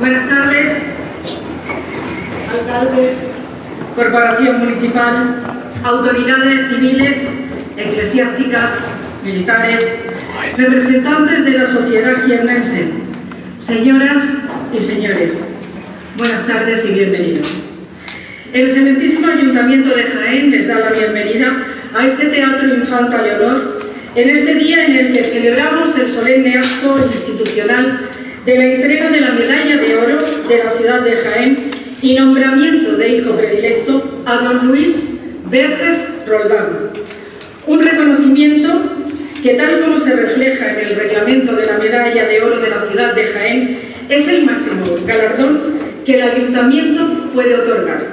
Buenas tardes, alcalde, corporación municipal, autoridades civiles, eclesiásticas, militares, representantes de la sociedad jiennense, señoras y señores. Buenas tardes y bienvenidos. El excelentísimo Ayuntamiento de Jaén les da la bienvenida a este Teatro Infanta Leonor en este día en el que celebramos el solemne acto institucional de la entrega de la Medalla de Oro de la ciudad de Jaén y nombramiento de hijo predilecto a don Luis Verges Roldán. Un reconocimiento que, tal como se refleja en el reglamento de la Medalla de Oro de la ciudad de Jaén, es el máximo galardón que el Ayuntamiento puede otorgar.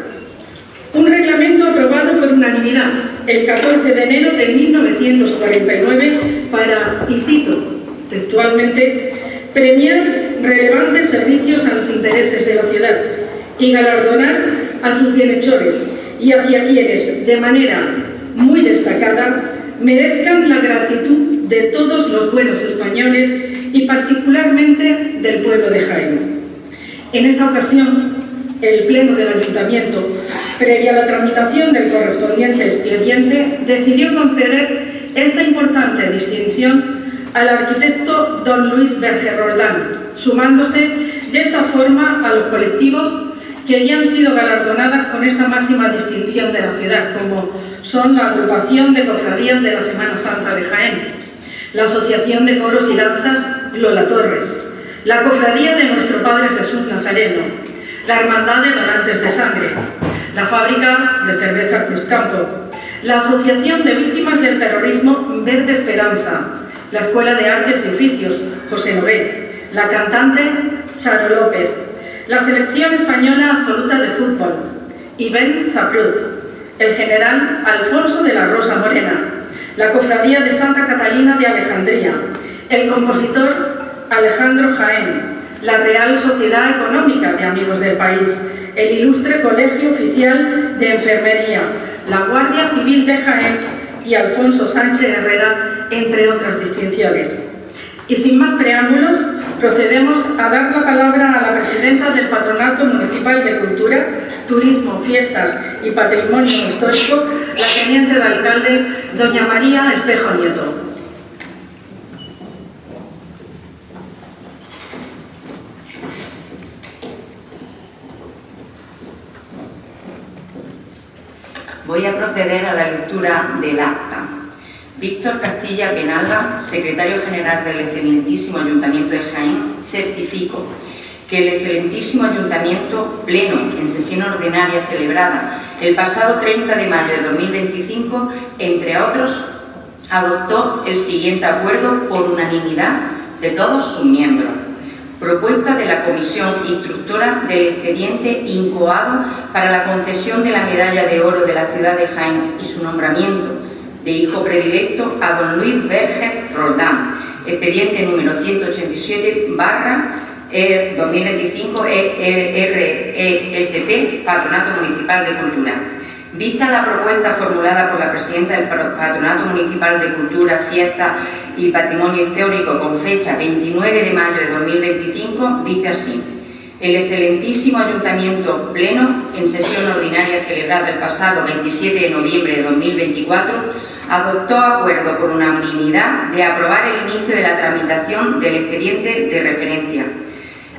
Un reglamento aprobado por unanimidad el 14 de enero de 1949 para, y cito textualmente, premiar relevantes servicios a los intereses de la ciudad y galardonar a sus bienhechores y hacia quienes, de manera muy destacada, merezcan la gratitud de todos los buenos españoles y particularmente del pueblo de Jaén. En esta ocasión, el Pleno del Ayuntamiento, previa a la tramitación del correspondiente expediente, decidió conceder esta importante distinción al arquitecto don Luis Verges Roldán, sumándose de esta forma a los colectivos que ya han sido galardonadas con esta máxima distinción de la ciudad, como son la Agrupación de Cofradías de la Semana Santa de Jaén, la Asociación de Coros y Danzas Lola Torres, la Cofradía de Nuestro Padre Jesús Nazareno, la Hermandad de Donantes de Sangre, la Fábrica de Cerveza Cruzcampo, la Asociación de Víctimas del Terrorismo Verde Esperanza, la Escuela de Artes y Oficios José Nové, la cantante Charo López, la Selección Española Absoluta de Fútbol, Ibén Saprut, el general Alfonso de la Rosa Morena, la Cofradía de Santa Catalina de Alejandría, el compositor Alejandro Jaén, la Real Sociedad Económica de Amigos del País, el Ilustre Colegio Oficial de Enfermería, la Guardia Civil de Jaén y Alfonso Sánchez Herrera, entre otras distinciones. Y sin más preámbulos, procedemos a dar la palabra a la presidenta del Patronato Municipal de Cultura, Turismo, Fiestas y Patrimonio Histórico, la teniente de alcalde, doña María Espejo Nieto. Voy a proceder a la lectura del acta. Víctor Castilla Penalba, secretario general del excelentísimo Ayuntamiento de Jaén, certifico que el excelentísimo Ayuntamiento, pleno en sesión ordinaria celebrada el pasado 30 de mayo de 2025, entre otros, adoptó el siguiente acuerdo por unanimidad de todos sus miembros. Propuesta de la Comisión Instructora del expediente incoado para la concesión de la Medalla de Oro de la ciudad de Jaén y su nombramiento de hijo predilecto a don Luis Verges Roldán, expediente número 187/2025 RESP, Patronato Municipal de Cultura. Vista la propuesta formulada por la presidenta del Patronato Municipal de Cultura, Fiestas y Patrimonio Histórico con fecha 29 de mayo de 2025, dice así: el excelentísimo Ayuntamiento pleno, en sesión ordinaria celebrada el pasado 27 de noviembre de 2024, adoptó acuerdo por unanimidad de aprobar el inicio de la tramitación del expediente de referencia.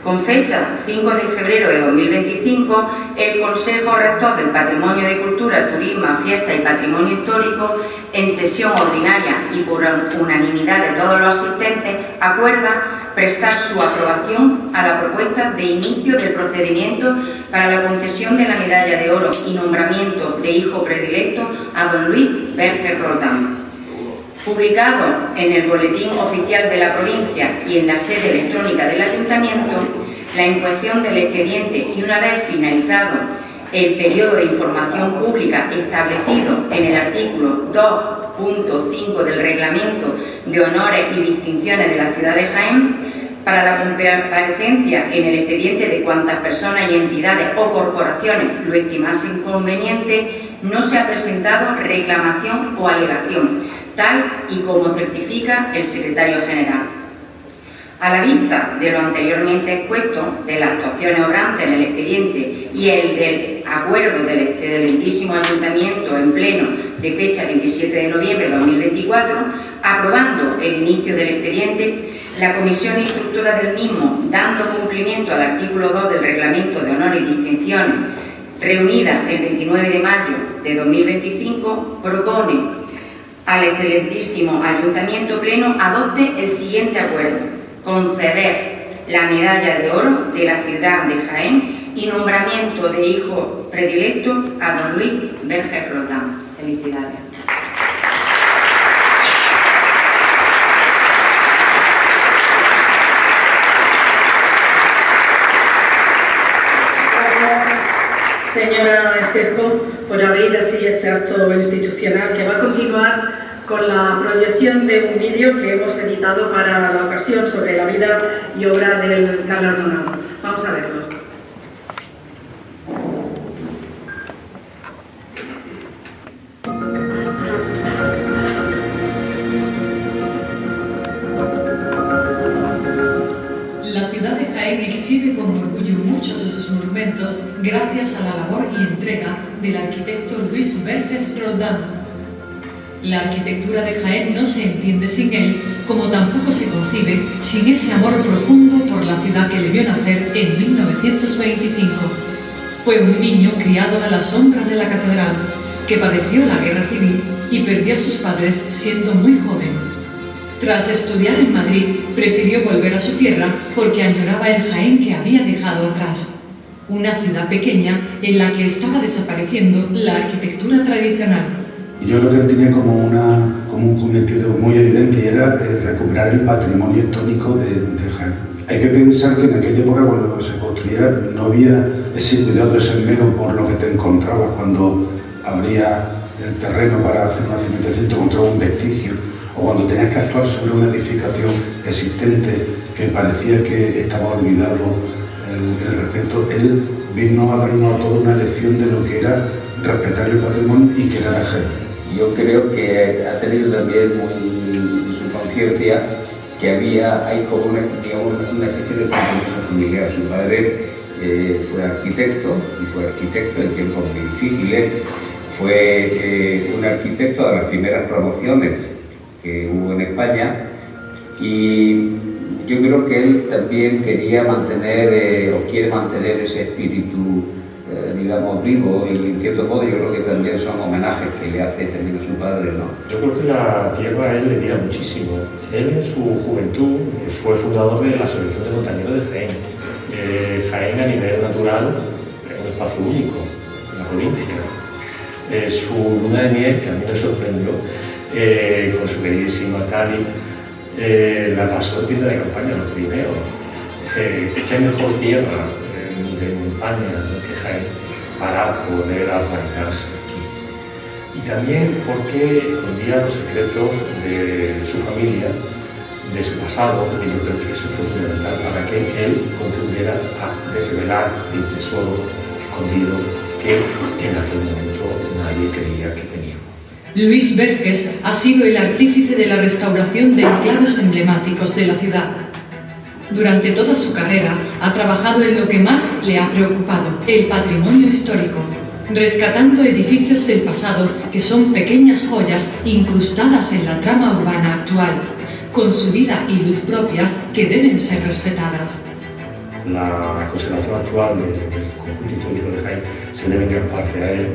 Con fecha 5 de febrero de 2025, el Consejo Rector del Patrimonio de Cultura, Turismo, Fiesta y Patrimonio Histórico, en sesión ordinaria y por unanimidad de todos los asistentes, acuerda prestar su aprobación a la propuesta de inicio del procedimiento para la concesión de la Medalla de Oro y nombramiento de hijo predilecto a don Luis Verges Roldán. Publicado en el Boletín Oficial de la Provincia y en la sede electrónica del Ayuntamiento, la incoación del expediente y una vez finalizado el periodo de información pública establecido en el artículo 2.5 del Reglamento de Honores y Distinciones de la Ciudad de Jaén, para la comparecencia en el expediente de cuantas personas y entidades o corporaciones lo estimasen conveniente, no se ha presentado reclamación o alegación, tal y como certifica el secretario general. A la vista de lo anteriormente expuesto, de las actuaciones obrantes en el expediente y el del acuerdo del excelentísimo Ayuntamiento en pleno de fecha 27 de noviembre de 2024, aprobando el inicio del expediente, la Comisión Instructora del mismo, dando cumplimiento al artículo 2 del Reglamento de Honores y Distinciones, reunida el 29 de mayo de 2025, propone al excelentísimo Ayuntamiento Pleno adopte el siguiente acuerdo: conceder la medalla de oro de la ciudad de Jaén y nombramiento de hijo predilecto a don Luis Verges Roldán. Felicidades. Señora Espejo, por abrir así este acto institucional que va a continuar con la proyección de un vídeo que hemos editado para la ocasión sobre la vida y obra del galardonado. Vamos a verlo. La ciudad de Jaén exhibe con orgullo muchos de sus monumentos gracias a la labor y entrega del arquitecto Luis Verges Roldán. La arquitectura de Jaén no se entiende sin él, como tampoco se concibe sin ese amor profundo por la ciudad que le vio nacer en 1925. Fue un niño criado a la sombra de la catedral, que padeció la guerra civil y perdió a sus padres siendo muy joven. Tras estudiar en Madrid, prefirió volver a su tierra porque añoraba el Jaén que había dejado atrás. Una ciudad pequeña en la que estaba desapareciendo la arquitectura tradicional. Yo creo que él tenía como un cometido muy evidente y era recuperar el patrimonio histórico de Jaén. Hay que pensar que en aquella época, cuando se construía, no había ese cuidado, ese esmero por lo que te encontrabas cuando abría el terreno para hacer una cimentación, te encontrabas un vestigio, o cuando tenías que actuar sobre una edificación existente que parecía que estaba olvidado el respeto. Él vino a darnos a toda una lección de lo que era respetar el patrimonio y que era la Jaén. Yo creo que ha tenido también muy en su conciencia que hay como una especie de compromiso familiar. Su padre fue arquitecto y fue arquitecto en tiempos muy difíciles. Fue un arquitecto de las primeras promociones que hubo en España y yo creo que él también quería mantener o quiere mantener ese espíritu digamos, vivo, y en cierto modo yo creo que también son homenajes que le hace también a su padre, ¿no? Yo creo que la tierra a él le tira muchísimo. Él en su juventud fue fundador de la Asociación de Montañeros de Jaén. Jaén a nivel natural es un espacio único en la provincia. Su luna de miel, que a mí me sorprendió, con su queridísima Cali, la pasó en tienda de campaña, los Pirineos. ¿Qué mejor tierra de montaña que Jaén para poder arraigarse aquí? Y también porque escondía los secretos de su familia, de su pasado, y yo creo que eso fue fundamental para que él contribuyera a desvelar el tesoro escondido que en aquel momento nadie creía que tenía. Luis Verges ha sido el artífice de la restauración de enclaves emblemáticos de la ciudad. Durante toda su carrera ha trabajado en lo que más le ha preocupado, el patrimonio histórico, rescatando edificios del pasado que son pequeñas joyas incrustadas en la trama urbana actual, con su vida y luz propias que deben ser respetadas. La conservación actual del conjunto histórico de Jaén se debe en gran parte a él,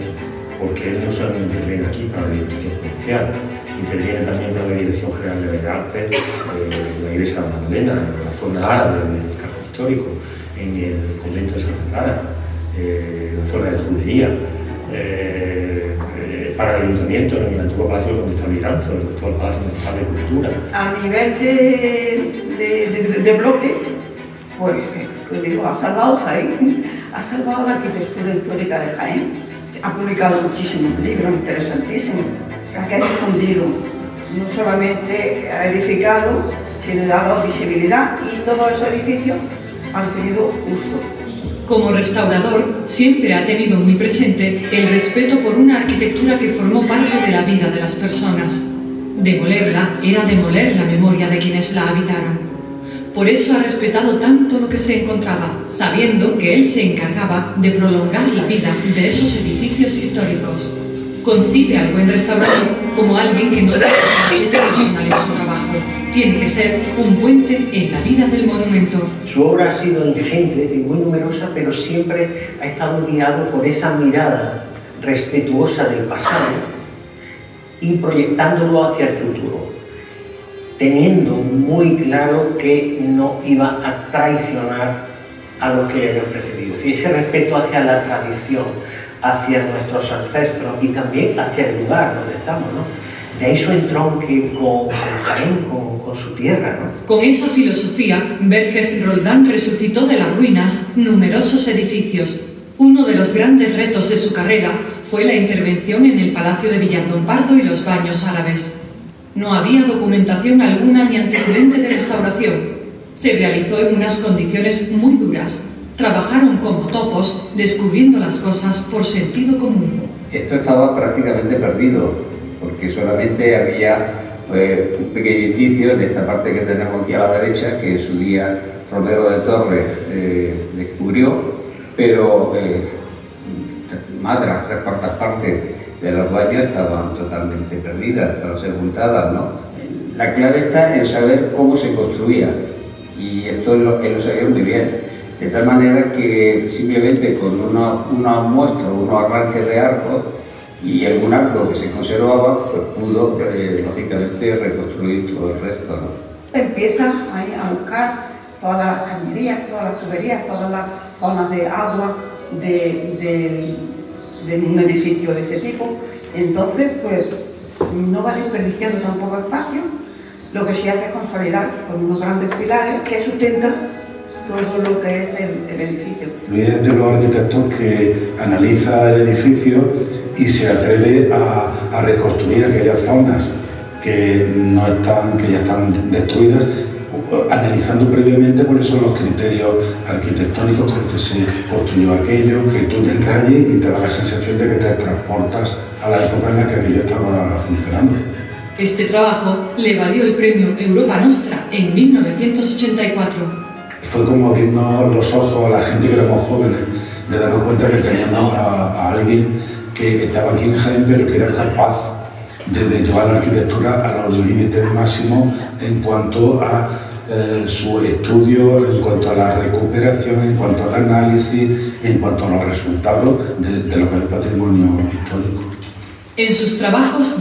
porque él no solamente interviene aquí para la dirección provincial, interviene también para la Dirección General de Bellas Artes, la Iglesia de la Magdalena, en la zona árabe del casco histórico, en el convento de Santa Clara, en la zona de Judería, para el Ayuntamiento, en el antiguo Palacio donde está Viranzo, el actual Palacio Municipal de Cultura. A nivel de bloque, pues digo, ha salvado Jaén, ha salvado la arquitectura histórica de Jaén. Ha publicado muchísimos libros interesantísimos, que ha difundido, no solamente ha edificado, sino ha dado visibilidad, y todos esos edificios han tenido uso. Como restaurador, siempre ha tenido muy presente el respeto por una arquitectura que formó parte de la vida de las personas. Demolerla era demoler la memoria de quienes la habitaron. Por eso ha respetado tanto lo que se encontraba, sabiendo que él se encargaba de prolongar la vida de esos edificios históricos. Concibe al buen restaurador como alguien que no debe ser profesional en su trabajo. Tiene que ser un puente en la vida del monumento. Su obra ha sido ingente y muy numerosa, pero siempre ha estado guiado por esa mirada respetuosa del pasado y proyectándolo hacia el futuro, teniendo muy claro que no iba a traicionar a lo que le había precedido. Y ese respeto hacia la tradición, hacia nuestros ancestros y también hacia el lugar donde estamos, ¿no? De ahí su entronque con Jaén, con su tierra, ¿no? Con esa filosofía, Verges Roldán resucitó de las ruinas numerosos edificios. Uno de los grandes retos de su carrera fue la intervención en el Palacio de Villardón Pardo y los baños árabes. No había documentación alguna ni antecedente de restauración. Se realizó en unas condiciones muy duras. Trabajaron como topos, descubriendo las cosas por sentido común. Esto estaba prácticamente perdido, porque solamente había un pequeño indicio en esta parte que tenemos aquí a la derecha, que en su día Romero de Torres descubrió, pero más de las 3/4 partes de los baños estaban totalmente perdidas, estaban sepultadas, ¿no? La clave está en saber cómo se construía, y esto es lo que lo sabía muy bien. De tal manera que simplemente con unos muestros, unos arranques de arcos y algún arco que se conservaba, pues pudo lógicamente reconstruir todo el resto, ¿no? Empieza ahí a buscar todas las cañerías, todas las tuberías, todas las zonas de agua de un edificio de ese tipo. Entonces, pues no va desperdiciando tampoco espacio. Lo que sí hace es consolidar con unos grandes pilares que sustentan todo lo que es el edificio. Luis es de los arquitectos que analiza el edificio y se atreve a reconstruir aquellas zonas que ya están destruidas, analizando previamente cuáles son los criterios arquitectónicos con los que se construyó aquello, que tú entras allí y te da la sensación de que te transportas a la época en la que aquello estaba funcionando. Este trabajo le valió el premio Europa Nostra en 1984. Fue como abrirnos los ojos a la gente que éramos jóvenes, de darnos cuenta que teníamos a alguien que estaba aquí en Jaén, pero que era capaz de llevar la arquitectura a los límites máximos en cuanto a su estudio, en cuanto a la recuperación, en cuanto al análisis, en cuanto a los resultados de lo que es el patrimonio histórico. En sus trabajos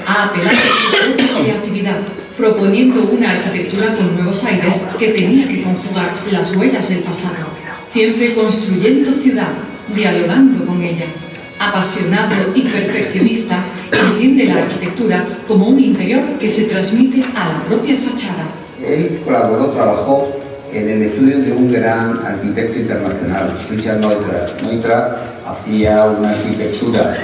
ha apelado a su propia creatividad, proponiendo una arquitectura con nuevos aires que tenía que conjugar las huellas del pasado, siempre construyendo ciudad, dialogando con ella. Apasionado y perfeccionista, entiende la arquitectura como un interior que se transmite a la propia fachada. Él trabajó en el estudio de un gran arquitecto internacional, Richard Neutra. Neutra hacía una arquitectura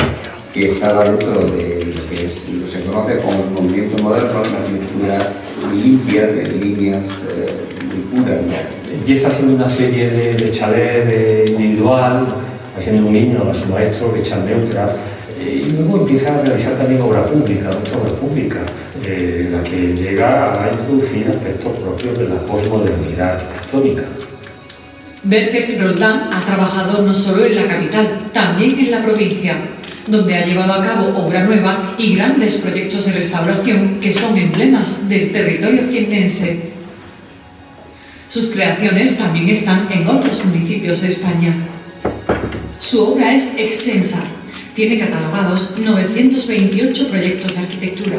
que estaba dentro de lo que se conoce como el movimiento moderno, una arquitectura muy limpia, de líneas muy puras, ¿no? Empieza haciendo una serie de chalets individual, haciendo un himno a su maestro, Richard Neutra, y luego empieza a realizar también obra pública, mucha obra pública, la que llega a introducir aspectos propios de la posmodernidad arquitectónica. Verges Roldán ha trabajado no solo en la capital, también en la provincia, donde ha llevado a cabo obra nueva y grandes proyectos de restauración que son emblemas del territorio jiennense. Sus creaciones también están en otros municipios de España. Su obra es extensa, tiene catalogados 928 proyectos de arquitectura,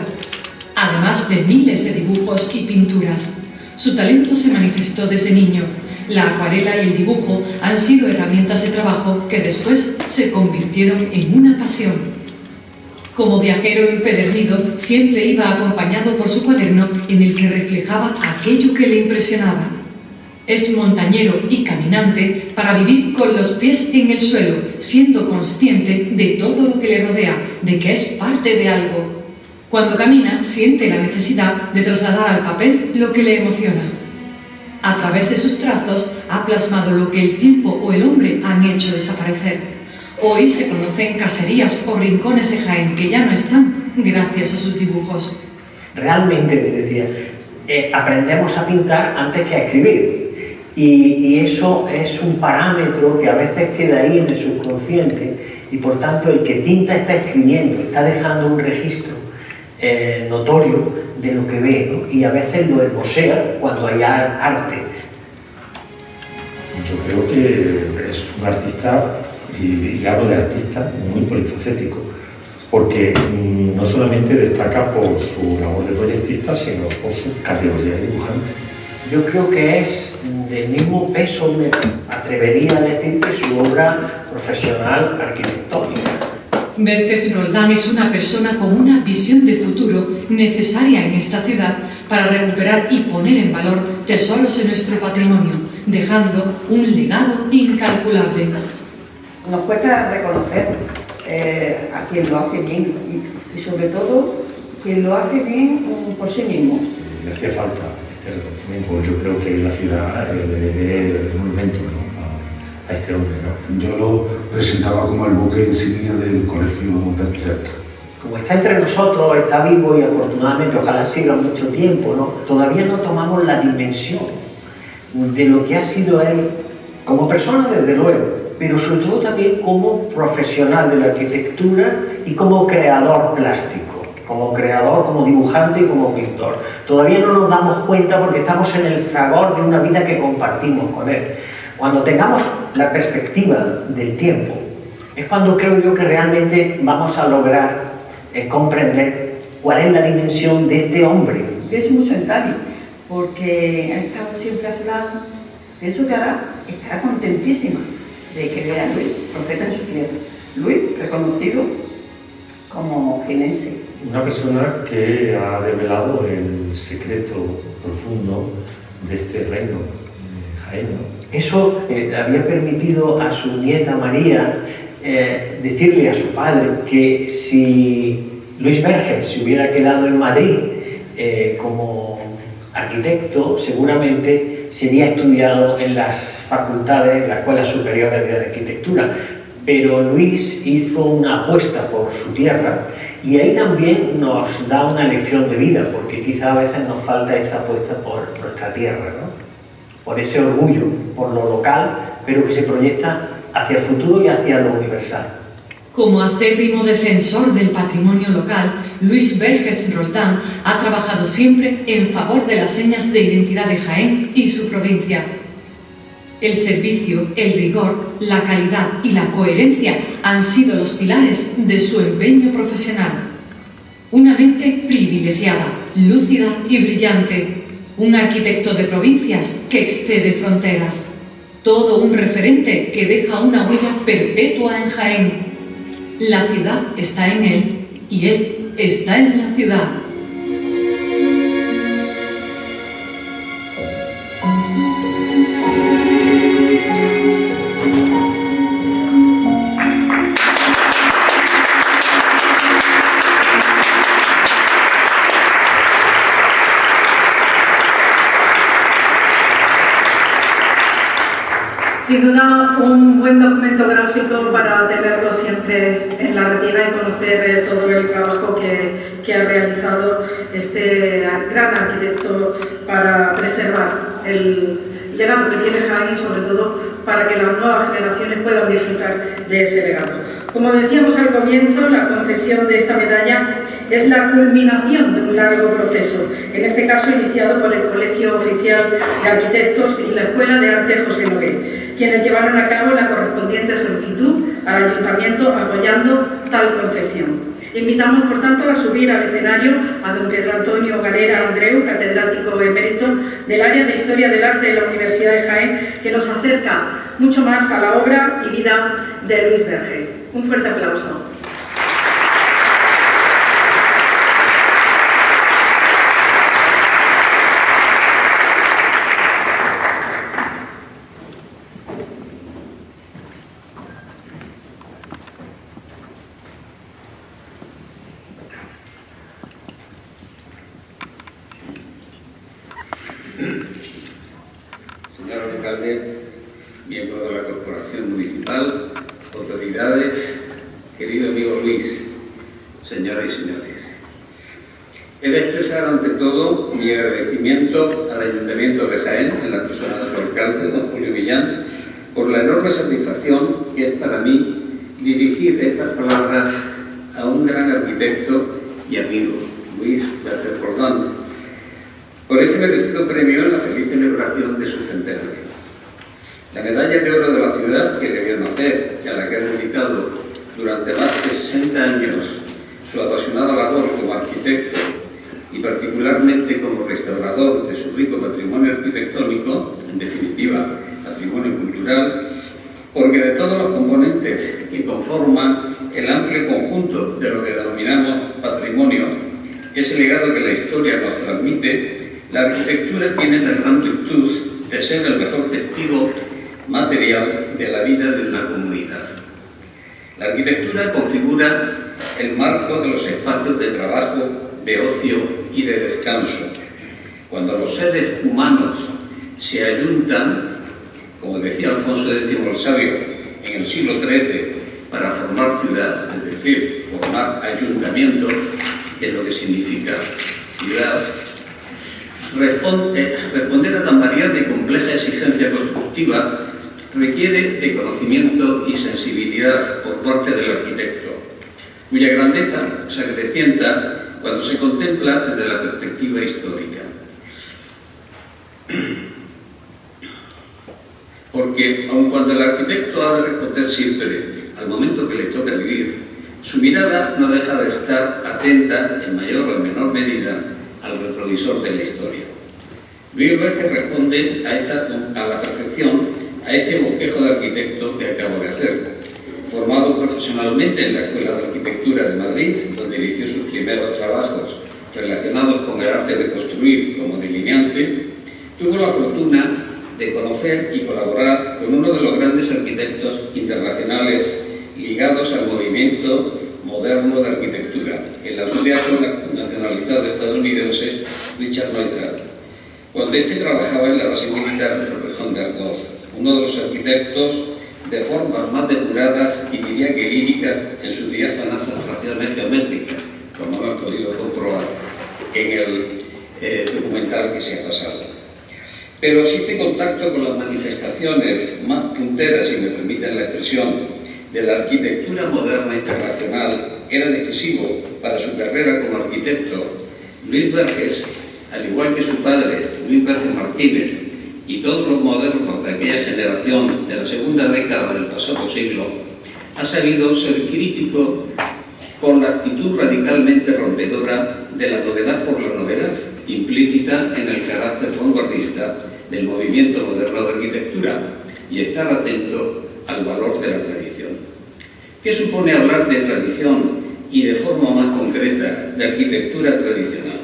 además de miles de dibujos y pinturas. Su talento se manifestó desde niño. La acuarela y el dibujo han sido herramientas de trabajo que después se convirtieron en una pasión. Como viajero empedernido, siempre iba acompañado por su cuaderno en el que reflejaba aquello que le impresionaba. Es montañero y caminante para vivir con los pies en el suelo, siendo consciente de todo lo que le rodea, de que es parte de algo. Cuando camina, siente la necesidad de trasladar al papel lo que le emociona. A través de sus trazos ha plasmado lo que el tiempo o el hombre han hecho desaparecer. Hoy se conocen caserías o rincones de Jaén que ya no están gracias a sus dibujos. Realmente, me decía, aprendemos a pintar antes que a escribir. Y eso es un parámetro que a veces queda ahí en el subconsciente y por tanto el que pinta está escribiendo, está dejando un registro notorio de lo que ve, ¿no? Y a veces lo esbozea cuando hay arte. Yo creo que es un artista, y hablo de artista, muy polifacético, porque no solamente destaca por su labor de proyectista, sino por su categoría de dibujante. Yo creo que es del mismo peso, me atrevería a decir, que su obra profesional arquitectónica. Verges Roldán es una persona con una visión de futuro necesaria en esta ciudad para recuperar y poner en valor tesoros en nuestro patrimonio, dejando un legado incalculable. Nos cuesta reconocer a quien lo hace bien y sobre todo quien lo hace bien por sí mismo. Le hacía falta este reconocimiento. Yo creo que la ciudad le debe el monumento, ¿no? a este hombre, ¿no? Yo lo presentaba como el buque insignia del Colegio de Arquitectos. Como está entre nosotros, está vivo y afortunadamente ojalá siga mucho tiempo, ¿no? Todavía no tomamos la dimensión de lo que ha sido él como persona, desde luego, pero sobre todo también como profesional de la arquitectura y como creador plástico, como creador, como dibujante y como pintor. Todavía no nos damos cuenta porque estamos en el fragor de una vida que compartimos con él. Cuando tengamos la perspectiva del tiempo, es cuando creo yo que realmente vamos a lograr comprender cuál es la dimensión de este hombre. Es mucho en Cali, porque ha estado siempre a su lado. Pienso que ahora estará contentísima de que vea a Luis, profeta en su tierra. Luis, reconocido como jienense. Una persona que ha revelado el secreto profundo de este reino Jaén, ¿no? Eso había permitido a su nieta María decirle a su padre que si Luis Verges se hubiera quedado en Madrid como arquitecto, seguramente sería estudiado en las facultades, en las escuelas superiores de arquitectura. Pero Luis hizo una apuesta por su tierra y ahí también nos da una lección de vida, porque quizá a veces nos falta esta apuesta por nuestra tierra, ¿no? Por ese orgullo, por lo local, pero que se proyecta hacia el futuro y hacia lo universal. Como acérrimo defensor del patrimonio local, Luis Verges Roldán ha trabajado siempre en favor de las señas de identidad de Jaén y su provincia. El servicio, el rigor, la calidad y la coherencia han sido los pilares de su empeño profesional. Una mente privilegiada, lúcida y brillante. Un arquitecto de provincias que excede fronteras. Todo un referente que deja una huella perpetua en Jaén. La ciudad está en él y él está en la ciudad. Sin duda, un buen documento gráfico para tenerlo siempre en la retina y conocer todo el trabajo que ha realizado este gran arquitecto para preservar el legado que tiene Jaén y sobre todo para que las nuevas generaciones puedan disfrutar de ese legado. Como decíamos al comienzo, la concesión de esta medalla es la culminación de un largo proceso, en este caso iniciado por el Colegio Oficial de Arquitectos y la Escuela de Arte José Nogué, quienes llevaron a cabo la correspondiente solicitud al Ayuntamiento apoyando tal concesión. Invitamos, por tanto, a subir al escenario a don Pedro Antonio Galera Andreu, catedrático emérito del área de Historia del Arte de la Universidad de Jaén, que nos acerca mucho más a la obra y vida de Luis Verges. Un fuerte aplauso. Señor alcalde, miembros de la Corporación Municipal, autoridades, querido amigo Luis, señoras y señores. He de expresar ante todo mi agradecimiento al Ayuntamiento de Jaén, en la persona de su alcalde, don Julio Millán, por la enorme satisfacción que es para mí dirigir estas palabras a un gran arquitecto y amigo, Luis Vérgez Roldán, por este merecido premio en la feliz celebración de su centenario. La medalla de oro de la ciudad que debió nacer y a la que ha dedicado durante más de 60 años su apasionada labor como arquitecto y particularmente como restaurador de su rico patrimonio arquitectónico, en definitiva, patrimonio cultural, porque de todos los componentes que conforman el amplio conjunto de lo que denominamos patrimonio, ese legado que la historia nos transmite, la arquitectura tiene la gran virtud de ser el mejor testigo material de la vida de una comunidad. La arquitectura configura el marco de los espacios de trabajo, de ocio y de descanso. Cuando los seres humanos se ayuntan, como decía Alfonso X el Sabio en el siglo XIII, para formar ciudad, es decir, formar ayuntamiento, que es lo que significa ciudad, responder a tan variada y compleja exigencia constructiva requiere de conocimiento y sensibilidad por parte del arquitecto, cuya grandeza se acrecienta cuando se contempla desde la perspectiva histórica. Porque, aun cuando el arquitecto ha de responder siempre al momento que le toca vivir, su mirada no deja de estar atenta, en mayor o en menor medida, al retrovisor de la historia. Luis Vérgez responde a la perfección a este bosquejo de arquitecto que acabo de hacer. Formado profesionalmente en la Escuela de Arquitectura de Madrid, donde inició sus primeros trabajos relacionados con el arte de construir como delineante, tuvo la fortuna de conocer y colaborar con uno de los grandes arquitectos internacionales ligados al movimiento moderno de arquitectura, el austriaco nacionalizado estadounidense Richard Neutrath, cuando este trabajaba en la base militar de Torrejón de Ardoz, uno de los arquitectos de formas más depuradas y diría que líricas en sus diáfanas abstracciones geométricas, como hemos podido comprobar en el documental que se ha pasado. Pero si este contacto con las manifestaciones más punteras, si me permiten la expresión, de la arquitectura moderna internacional era decisivo para su carrera como arquitecto, Luis Vérgez, al igual que su padre, Luis Vérgez Martínez, y todos los modernos de aquella generación de la segunda década del pasado siglo, ha sabido ser crítico con la actitud radicalmente rompedora de la novedad por la novedad, implícita en el carácter vanguardista del movimiento moderno de arquitectura, y estar atento al valor de la tradición. ¿Qué supone hablar de tradición y de forma más concreta de arquitectura tradicional?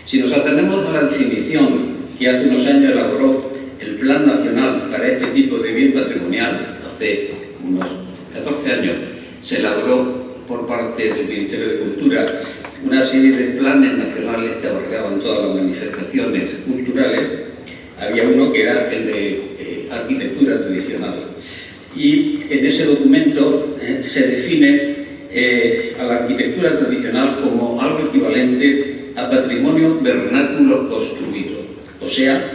Si nos atenemos a la definición que hace unos años elaboró el Plan Nacional para este tipo de bien patrimonial, hace unos 14 años, se elaboró por parte del Ministerio de Cultura una serie de planes nacionales que abarcaban todas las manifestaciones culturales. Había uno que era el de arquitectura tradicional. Y en ese documento se define a la arquitectura tradicional como algo equivalente a patrimonio vernáculo construido. O sea,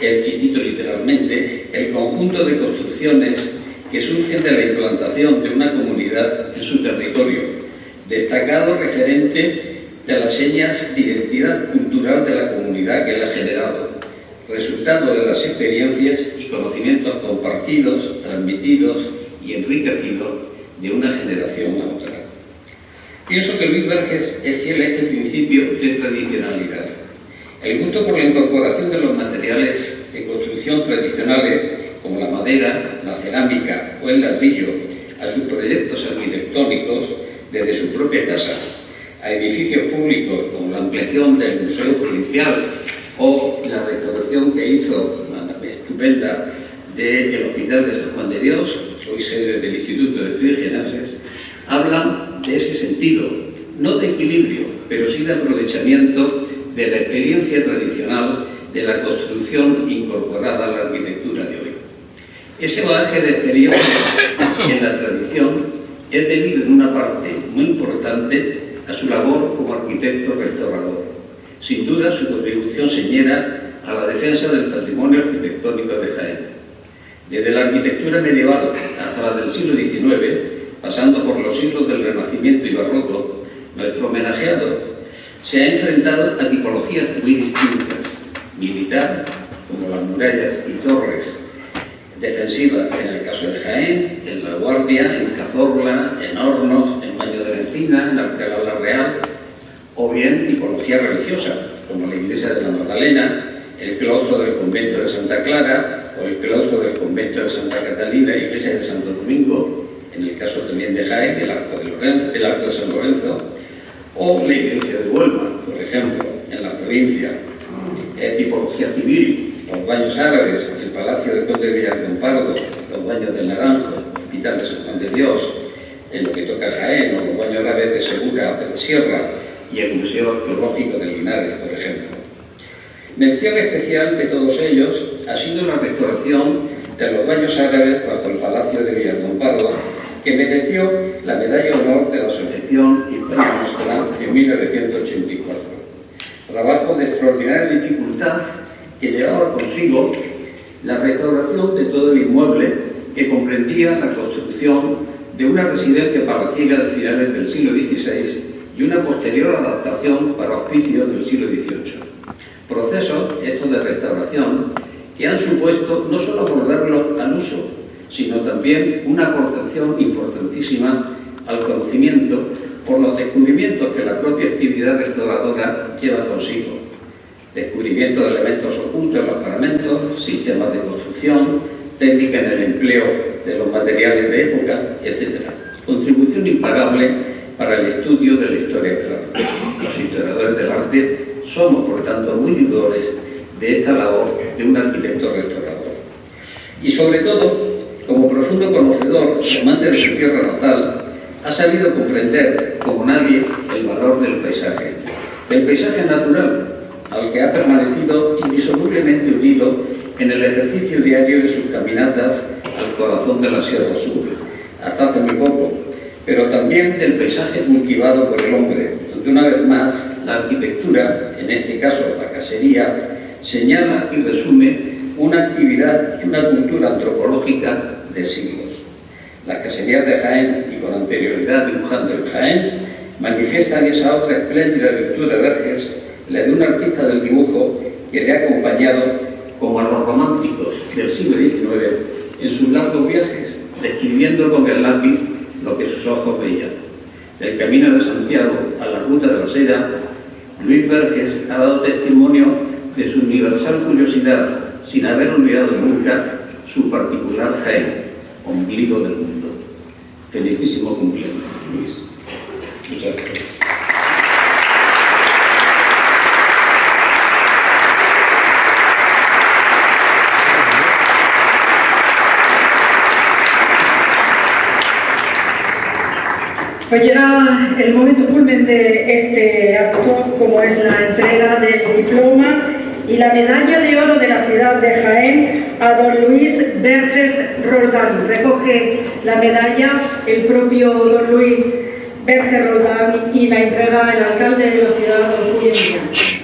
y cito literalmente, el conjunto de construcciones que surgen de la implantación de una comunidad en su territorio, destacado referente de las señas de identidad cultural de la comunidad que la ha generado, resultado de las experiencias y conocimientos compartidos, transmitidos y enriquecidos de una generación a otra. Pienso que Luis Vérgez es fiel a este principio de tradicionalidad. El gusto por la incorporación de los materiales de construcción tradicionales, como la madera, la cerámica o el ladrillo, a sus proyectos arquitectónicos desde su propia casa, a edificios públicos como la ampliación del Museo Provincial o la restauración que hizo, estupenda, del Hospital de San Juan de Dios, hoy sede del Instituto de Estudios Geneses, hablan de ese sentido, no de equilibrio, pero sí de aprovechamiento de la experiencia tradicional de la construcción incorporada a la arquitectura de hoy. Ese bagaje de experiencia en la tradición es debido en una parte muy importante a su labor como arquitecto restaurador. Sin duda, su contribución señera a la defensa del patrimonio arquitectónico de Jaén. Desde la arquitectura medieval hasta la del siglo XIX, pasando por los siglos del Renacimiento y Barroco, nuestro homenajeado se ha enfrentado a tipologías muy distintas: militar, como las murallas y torres; defensiva, en el caso de Jaén, en La Guardia, en Cazorla, en Hornos, en Baño de la Encina, en Alcalá la Real; o bien tipología religiosa, como la iglesia de la Magdalena, el claustro del convento de Santa Clara, o el claustro del convento de Santa Catalina, iglesia de Santo Domingo, en el caso también de Jaén, el arco de San Lorenzo, o la iglesia de Huelva, por ejemplo, en la provincia. Tipología civil, los baños árabes, el palacio del conde de Villarcompardo, los baños del Naranjo, el hospital de San Juan de Dios, en lo que toca a Jaén, o los baños árabes de Segura, de la Sierra, y el Museo Arqueológico de Linares, por ejemplo. Mención especial de todos ellos ha sido la restauración de los baños árabes bajo el palacio de Villarcompardo, que mereció la Medalla de Honor de la Asociación Hispano-Nacional en 1984. Trabajo de extraordinaria dificultad que llevaba consigo la restauración de todo el inmueble, que comprendía la construcción de una residencia palaciega de finales del siglo XVI y una posterior adaptación para hospicios del siglo XVIII. Procesos estos de restauración que han supuesto no solo volverlos al uso, sino también una aportación importantísima al conocimiento por los descubrimientos que la propia actividad restauradora lleva consigo. Descubrimiento de elementos ocultos en los paramentos, sistemas de construcción, técnica en el empleo de los materiales de época, etc. Contribución impagable para el estudio de la historia del arte. Los historiadores del arte somos, por tanto, muy deudores de esta labor de un arquitecto restaurador. Y sobre todo, como profundo conocedor y amante de su tierra natal, ha sabido comprender como nadie el valor del paisaje natural, al que ha permanecido indisolublemente unido en el ejercicio diario de sus caminatas al corazón de la Sierra Sur, hasta hace muy poco, pero también del paisaje cultivado por el hombre, donde una vez más la arquitectura, en este caso la casería, señala y resume una actividad y una cultura antropológica de siglos. Las caserías de Jaén, y con anterioridad dibujando en Jaén, manifiestan esa otra espléndida virtud de Verges, la de un artista del dibujo que le ha acompañado, como a los románticos del siglo XIX, en sus largos viajes, describiendo con el lápiz lo que sus ojos veían. Del Camino de Santiago a la Ruta de la Seda, Luis Verges ha dado testimonio de su universal curiosidad, sin haber olvidado nunca su particular Jaén, ombligo del mundo. Felicísimo cumpleaños, Luis. Muchas gracias. Pues llega el momento culmen de este acto, como es la entrega del diploma y la medalla de oro de la ciudad de Jaén a don Luis Verges Roldán. Recoge la medalla el propio don Luis Verges Roldán y la entrega el alcalde de la ciudad, don Julio Millán.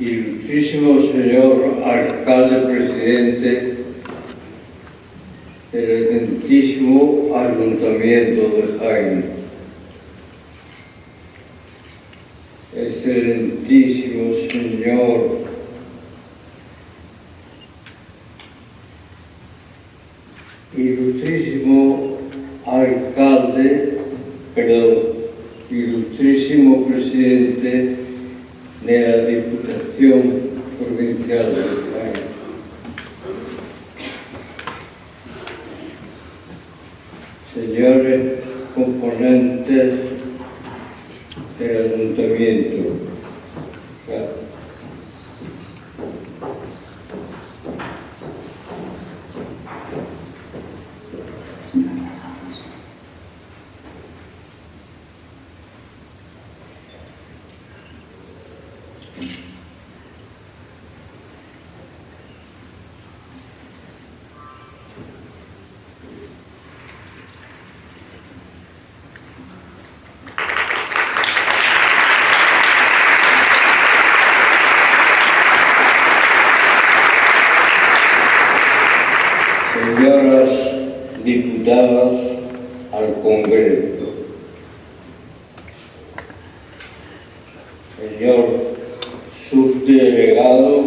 Ilustrísimo señor alcalde presidente del excelentísimo Ayuntamiento de Jaén, excelentísimo señor ilustrísimo presidente de la Diputación Provincial de Jaén, señores componentes del Ayuntamiento, señoras diputadas al Congreso, señor subdelegado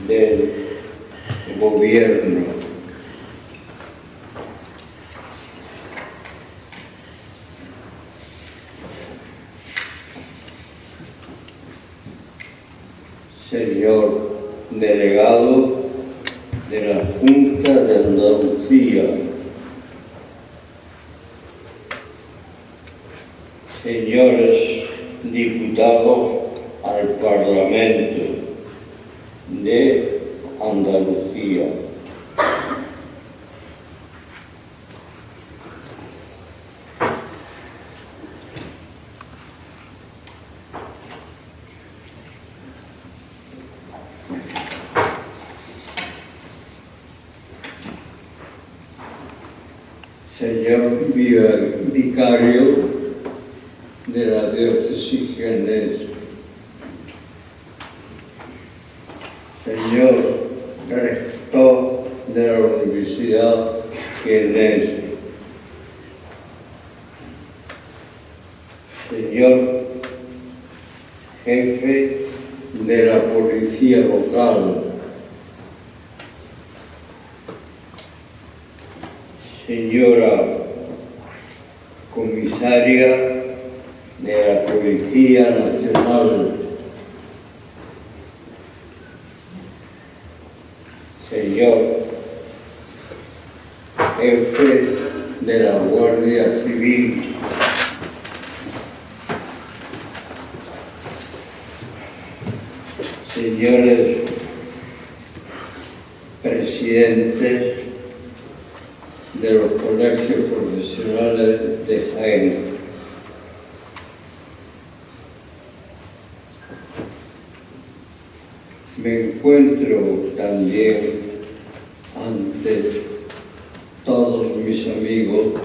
del Gobierno, señor delegado de la Junta de Andalucía, señores diputados al Parlamento de Andalucía, señor vicario de la diócesis jiennense, señor rector de la Universidad jiennense, señor jefe de la policía local, señora comisaria de la Policía Nacional, señor jefe de la Guardia Civil, señores presidentes de los colegios profesionales de Jaén, me encuentro también ante todos mis amigos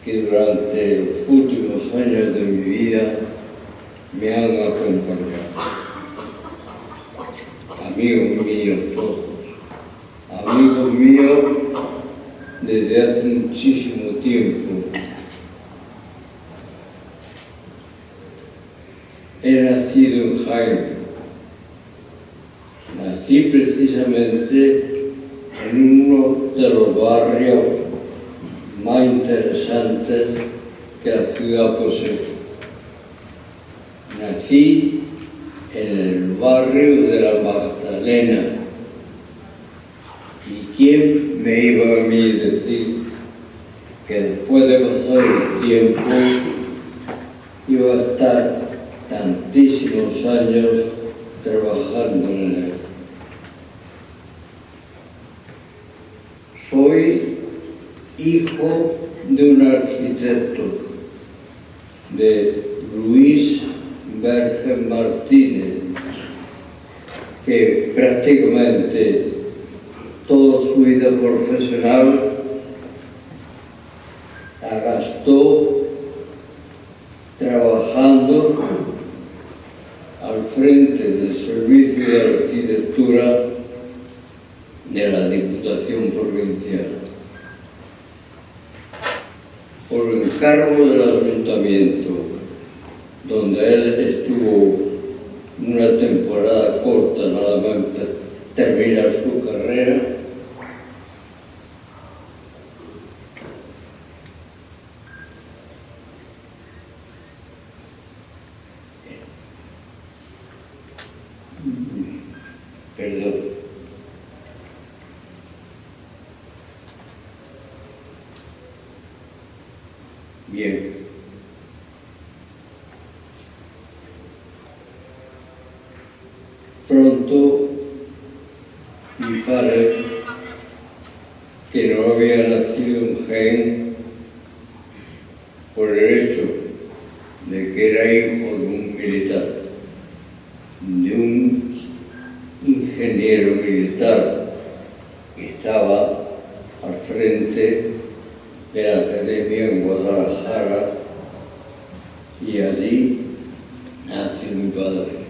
que durante los últimos años de mi vida me han acompañado. Amigos míos todos, amigos míos desde hace muchísimo tiempo. He nacido en Jaén. Nací precisamente en uno de los barrios más interesantes que la ciudad posee. Nací en el barrio de la Magdalena. ¿Y quién me iba a mí decir que después de pasar el tiempo iba a estar tantísimos años trabajando en él? Soy hijo de un arquitecto, de Luis Verges Martínez, que prácticamente toda su vida profesional la gastó trabajando frente del Servicio de Arquitectura de la Diputación Provincial. Por encargo del Ayuntamiento, donde él estuvo una temporada corta nada más terminar su carrera, perdón. Bien. Pronto mi padre, que no había nacido en Jaén, por el hecho de que era hijo de un militar, de un ingeniero militar que estaba al frente de la academia en Guadalajara, y allí nació mi padre.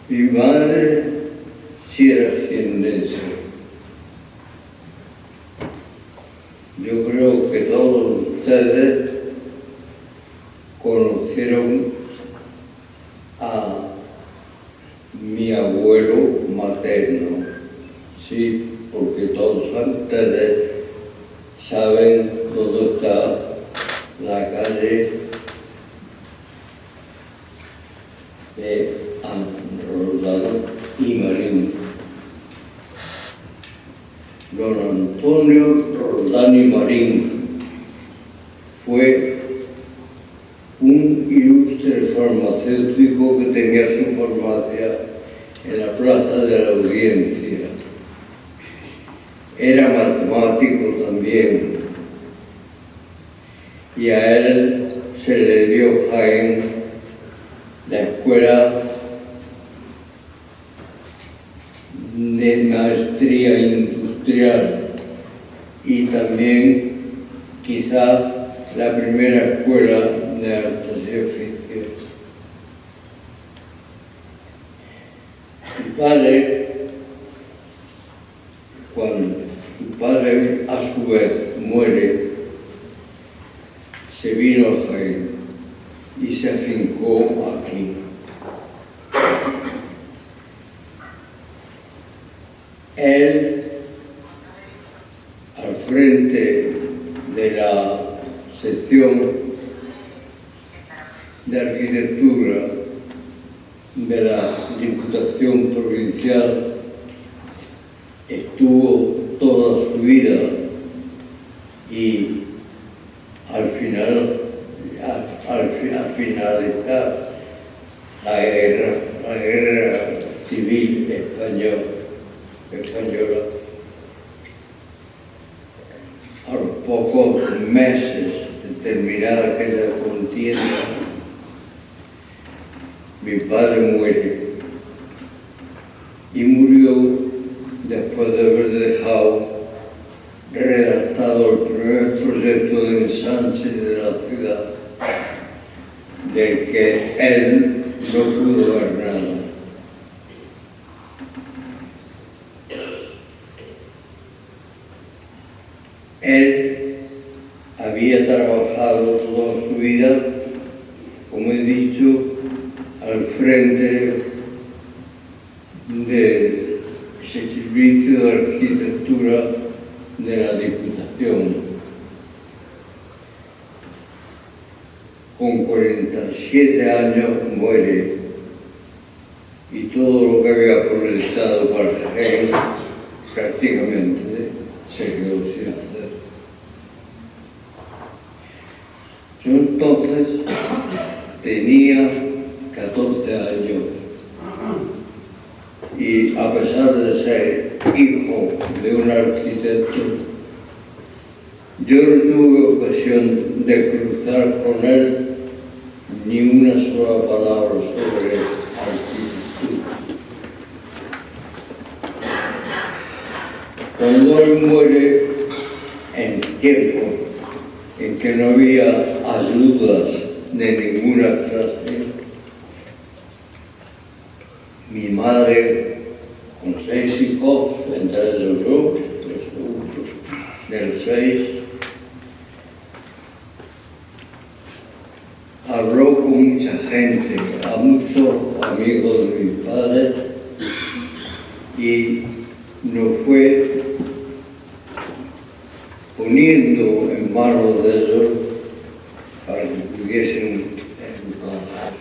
Mi madre sí era jiennense. Yo creo que todos ustedes conocieron a mi abuelo materno, sí, porque todos ustedes saben dónde está la calle de Roldán y Marín. Don Antonio Roldán y Marín fue un ilustre farmacéutico que tenía su farmacia en la Plaza de la Audiencia. Era matemático también, y a él se le dio Jaén la escuela de maestría industrial y también quizás la primera escuela de artes y oficios. Cuando su padre a su vez muere, se vino a Jaén y se afincó aquí. Él, al frente de la sección de arquitectura de la Diputación Provincial, estuvo toda su vida y al finalizar la guerra civil española, a los pocos meses de terminar aquella contienda, mi padre muere, y murió después de haber dejado redactado el primer proyecto de ensanche de la ciudad, del que él no pudo ver nada. Él había trabajado toda su vida, como he dicho, al frente del Servicio de Arquitectura de la Diputación. Con 47 años muere, y todo lo que había proyectado para Jaén prácticamente se quedó sin hacer. Yo entonces tenía 14 años y, a pesar de ser hijo de un arquitecto, yo no tuve ocasión de cruzar con él ni una sola palabra sobre arquitectura. Cuando él muere, en tiempo en que no había ayudas de ninguna clase, madre con 6 hijos, entre ellos yo, de los 6, habló con mucha gente, a muchos amigos de mi padre, y nos fue poniendo en manos de ellos para que pudiesen educar.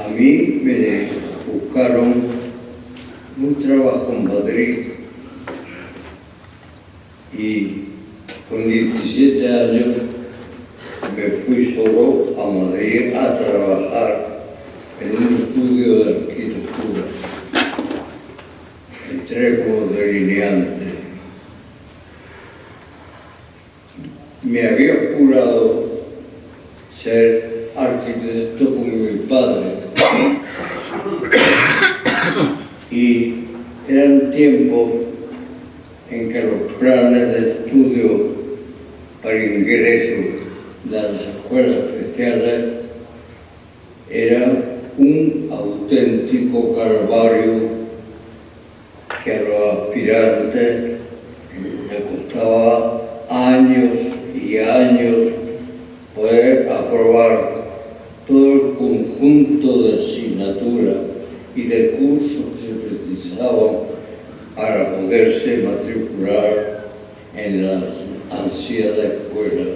A mí me buscaron un trabajo en Madrid y con 17 años me fui solo a Madrid a trabajar en un estudio de arquitectura. Entré como delineante. Me había jurado ser arquitecto como mi padre. Y eran tiempos en que los planes de estudio para ingreso de las escuelas especiales eran un auténtico calvario que a los aspirantes les costaba años y años poder aprobar todo el conjunto de asignaturas y de cursos que se precisaban para poderse matricular en las ansiadas escuelas.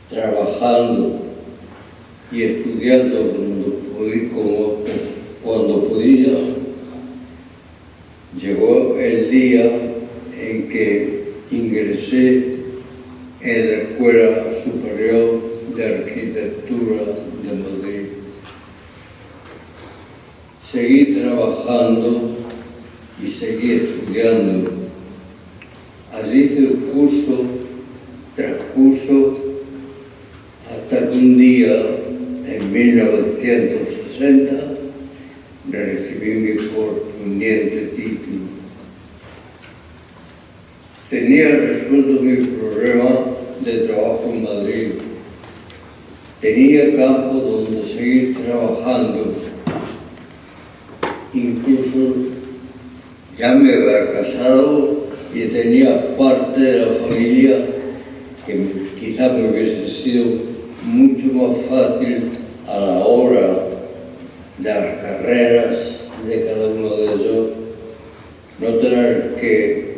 Trabajando y estudiando cuando podía, llegó el día en que ingresé en la Escuela Superior de Arquitectura de Madrid. Seguí trabajando y seguí estudiando. Allí hice el curso tras curso hasta que un día, en 1960, recibí mi correspondiente título. Tenía resuelto mi problema de trabajo en Madrid. Tenía campo donde seguir trabajando. Incluso ya me había casado y tenía parte de la familia que quizás me hubiese sido mucho más fácil a la hora de las carreras de cada uno de ellos, no tener que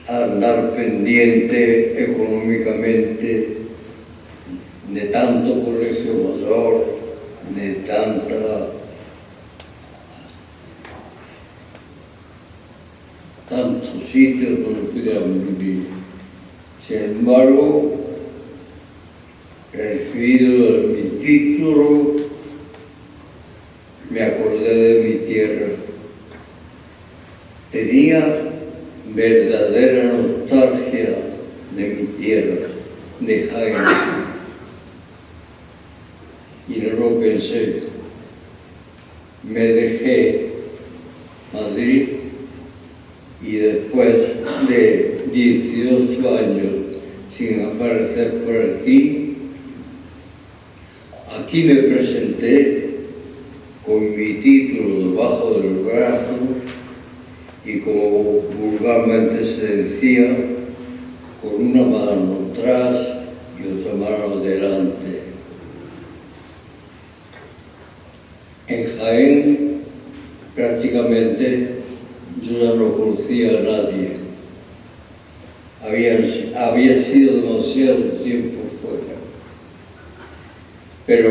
andar pendiente económicamente de tanto colegio mayor, de tantos sitios donde pudieran vivir. Sin embargo, recibido mi título, me acordé de mi tierra. Tenía verdadera nostalgia de mi tierra, de Jaén. Y no lo pensé. Me dejé Madrid y después de 18 años sin aparecer por aquí me presenté con mi título debajo del brazo y, como vulgarmente se decía, con una mano atrás y otra mano delante. En Jaén prácticamente yo ya no conocía a nadie. Había sido demasiado tiempo fuera. Pero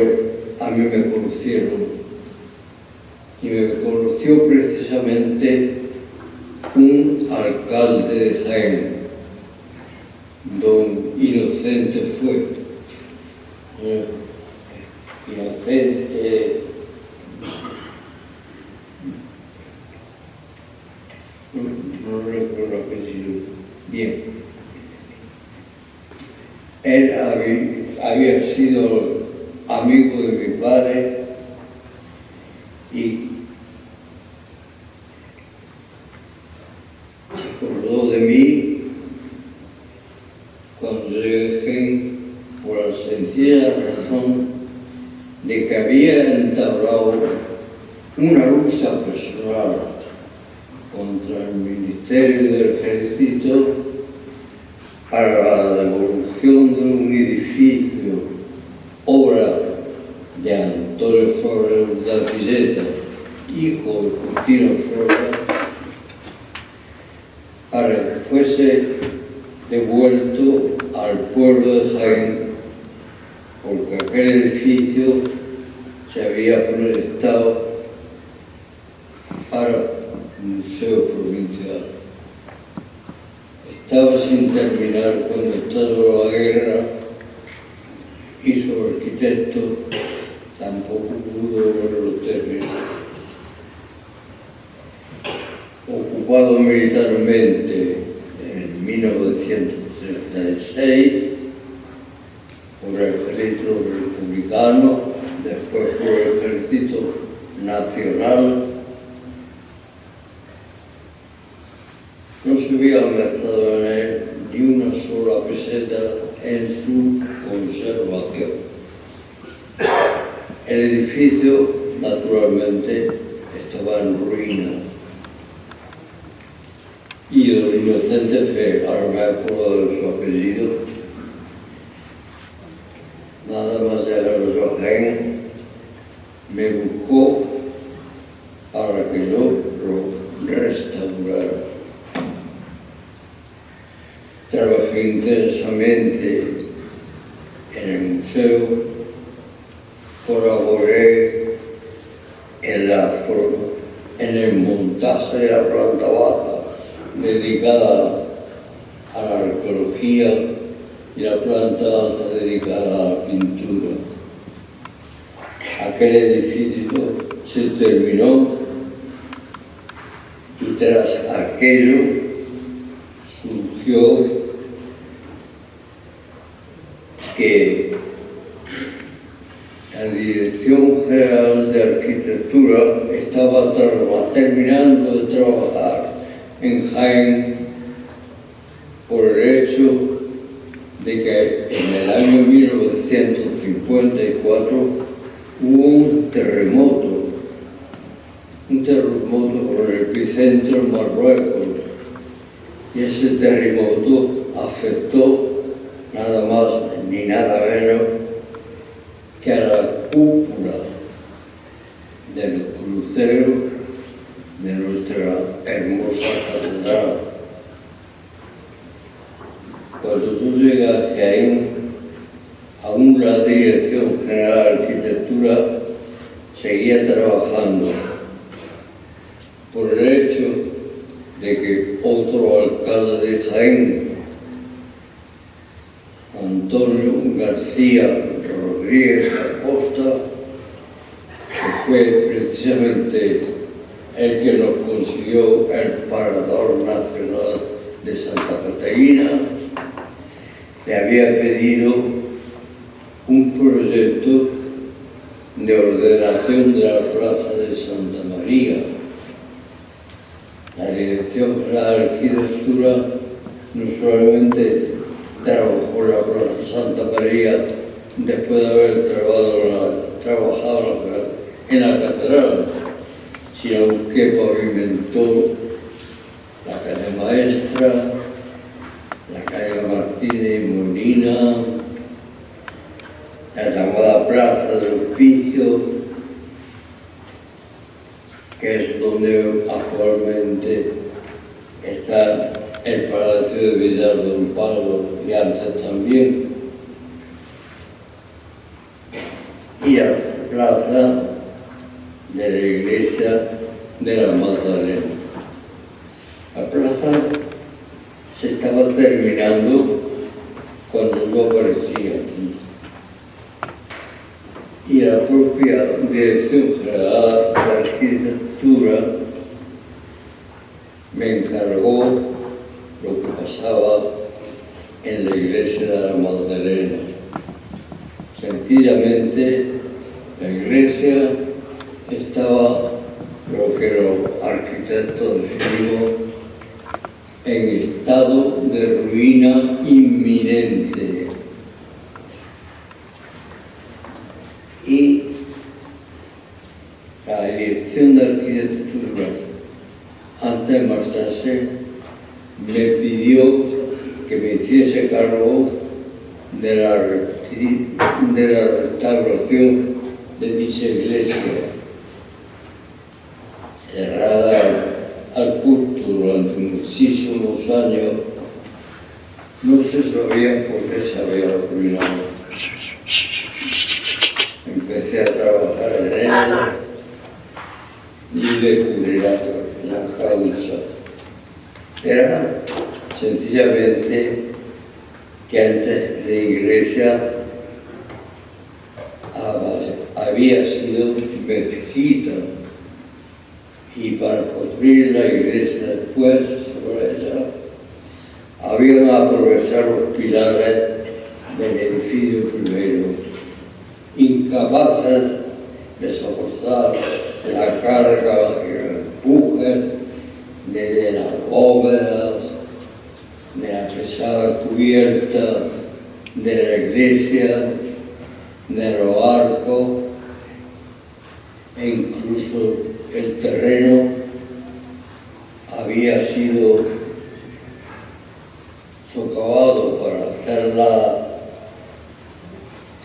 a mí me conocieron. Y me conoció precisamente un alcalde de Jaén, don Inocente fue. Inocente. No recuerdo el apellido. Bien. Él había sido amigo de mi padre y se acordó de mí cuando llegué por la sencilla razón de que había entablado una lucha personal contra el Ministerio del Ejército para la devolución de un edificio, obra de Antonio Flores de Arquilleta, hijo de Justino Flores, para que fuese devuelto al pueblo de Jaén, porque aquel edificio se había proyectado para Museo Provincial. Estaba sin terminar cuando estalló la guerra y su arquitecto tampoco pudo verlo terminar. Ocupado militarmente en 1936 por el ejército republicano, después por el ejército nacional, no se había gastado en él ni una sola peseta en su conservación. El edificio, naturalmente, estaba en ruina. Y don Inocente Fe, ahora me acuerdo de su apellido, nada más llegar a Jaén, me buscó para que yo lo restaurara. Trabajé intensamente en el museo, colaboré en el montaje de la planta baja dedicada a la arqueología y la planta alta dedicada a la pintura. Aquel edificio se terminó y tras aquello surgió que la Dirección General de Arquitectura estaba terminando de trabajar en Jaén por el hecho de que en el año 1954 hubo un terremoto con el epicentro en Marruecos, y ese terremoto afectó nada más ni nada menos que a la cúpula de los cruceros de nuestra hermosa catedral. Cuando yo llegué a Jaén, aún la Dirección General de Arquitectura seguía trabajando por el hecho de que otro alcalde de Jaén, Antonio García Rodríguez Acosta, que fue precisamente el que nos consiguió el Parador Nacional de Santa Catarina, le había pedido un proyecto de ordenación de la Plaza de Santa María. La Dirección General de Arquitectura no solamente trabajó la Plaza de Santa María después de haber trabajado en la catedral, sino que pavimentó la calle Maestra, la calle Martínez y Molina, la llamada Plaza del Hospicio, que es donde actualmente está el Palacio de Villar del Palo y antes también, y la Plaza de la Iglesia de la Magdalena. La plaza se estaba terminando cuando yo aparecí aquí. Y la propia Dirección General de Arquitectura me encargó lo que pasaba en la Iglesia de la Magdalena. Sencillamente, la iglesia estaba, lo que los arquitectos definimos, en estado de ruina inminente. Y de marcharse, me pidió que me hiciese cargo de la restauración de dicha iglesia, cerrada al culto durante muchísimos años. No se sabía por qué se había arruinado. Empecé a trabajar en ella y descubrí la causa. Era sencillamente que antes la iglesia había sido mezquita y para construir la iglesia después sobre ella habían aprovechado los pilares del edificio primero, incapaces de soportar la carga y el empuje de las bóvedas, de la pesada cubierta de la iglesia, de los arcos, e incluso el terreno había sido socavado para hacer la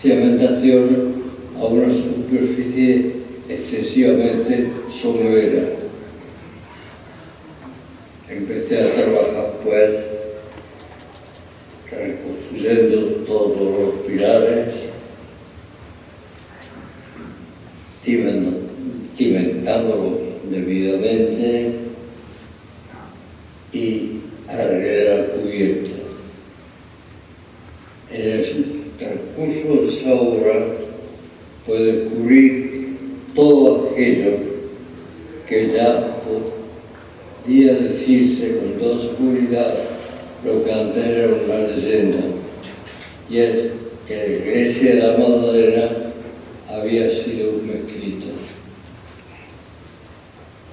cimentación a una superficie excesivamente somera. Empecé a trabajar pues reconstruyendo todos los pilares, cimentándolos debidamente y arreglé la cubierta. En el transcurso de esa obra pude descubrir todo aquello que ya podía decirse con toda seguridad lo que antes era una leyenda, y es que la iglesia de la Magdalena había sido mezquita.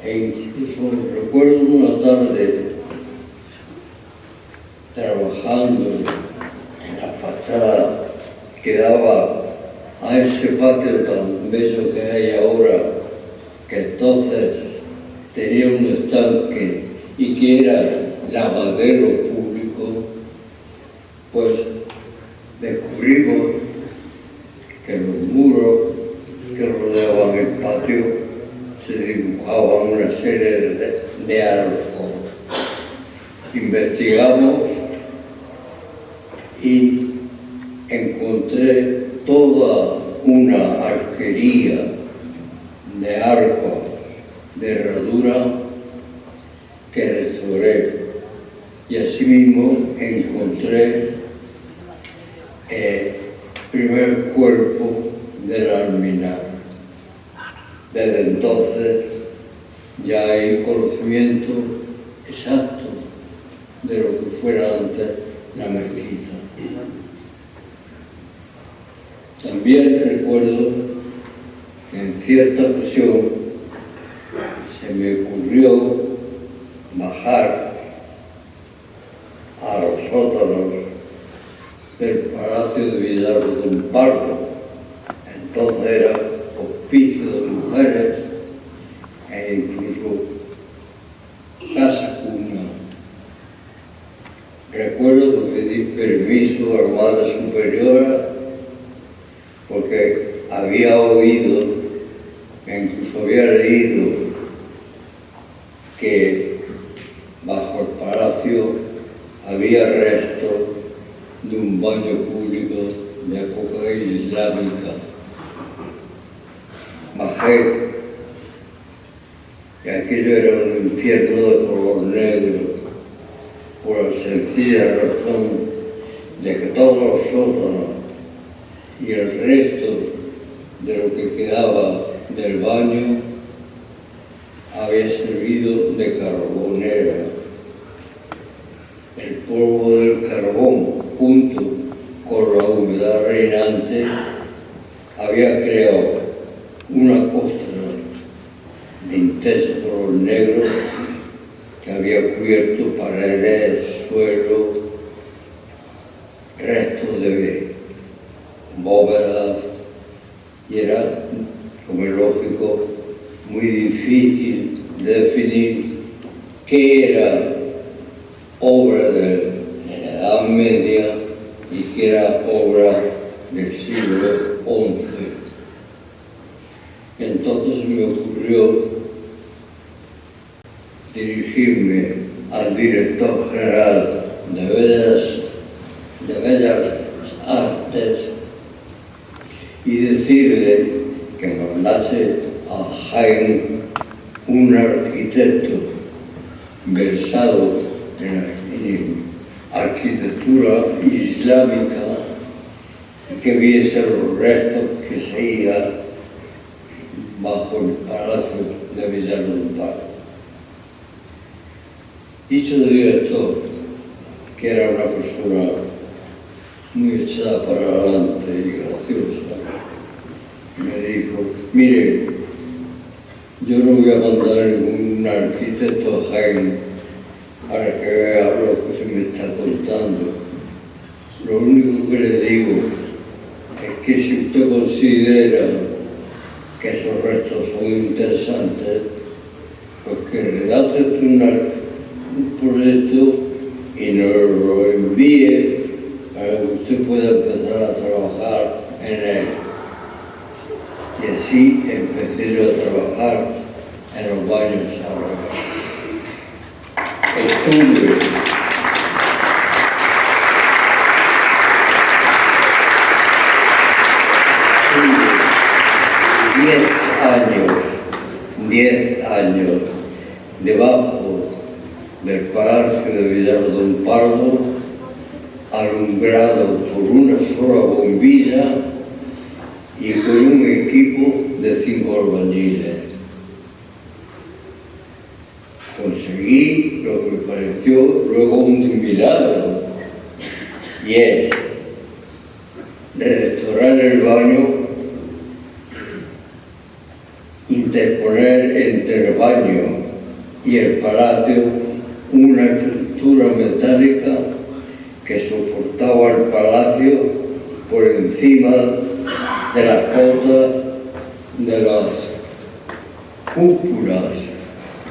E incluso recuerdo una tarde trabajando en la fachada que daba a ese patio tan bello que hay ahora, que entonces tenía un estanque y que era lavadero público, pues descubrimos que en los muros que rodeaban el patio se dibujaban una serie de arcos. Investigamos y encontré toda una arquería de arcos de herradura que restauré, y asimismo encontré el primer cuerpo del alminar. Desde entonces ya hay conocimiento exacto de lo que fuera antes la mezquita. También recuerdo que en cierta ocasión se me ocurrió bajar a los sótanos del Palacio de Villalba del Pardo. Entonces era hospicio de mujeres e incluso casa cuna. Recuerdo que pedí permiso a la Madre Superiora porque había oído, e incluso había leído, que bajo el palacio había restos de un baño público de época islámica. Bajé, y aquello era un infierno de color negro, por la sencilla razón de que todos los sótanos y el resto de lo que quedaba del baño había servido de carbonera. El polvo del carbón, junto con la humedad reinante, había creado una costra de intenso color negro que había cubierto paredes, suelo, restos de bóvedas, y era, como es lógico, muy difícil de definir que era obra de la Edad Media y que era obra del siglo XI. Entonces me ocurrió dirigirme al director general de Bellas Artes y decirle que mandase a Jaén un arquitecto versado en arquitectura islámica y que viese los restos que seguían bajo el Palacio de Villalonga. Dicho director, que era una persona muy echada para adelante y graciosa, me dijo: mire, yo no voy a mandar a ningún arquitecto a Jaén para que vea lo que se me está contando. Lo único que le digo es que si usted considera que esos restos son interesantes, pues que redacte un proyecto y nos lo envíe para que usted pueda empezar a trabajar en él. Y así empecé yo a trabajar en los baños ahora. Estuve 10 años debajo del Palacio de Villardo Pardo, alumbrado por una sola bombilla y con un equipo de 5 albañiles. Conseguí lo que me pareció luego un milagro, y es restaurar el baño, interponer entre el baño y el palacio una estructura metálica que soportaba el palacio por encima de las cotas de las cúpulas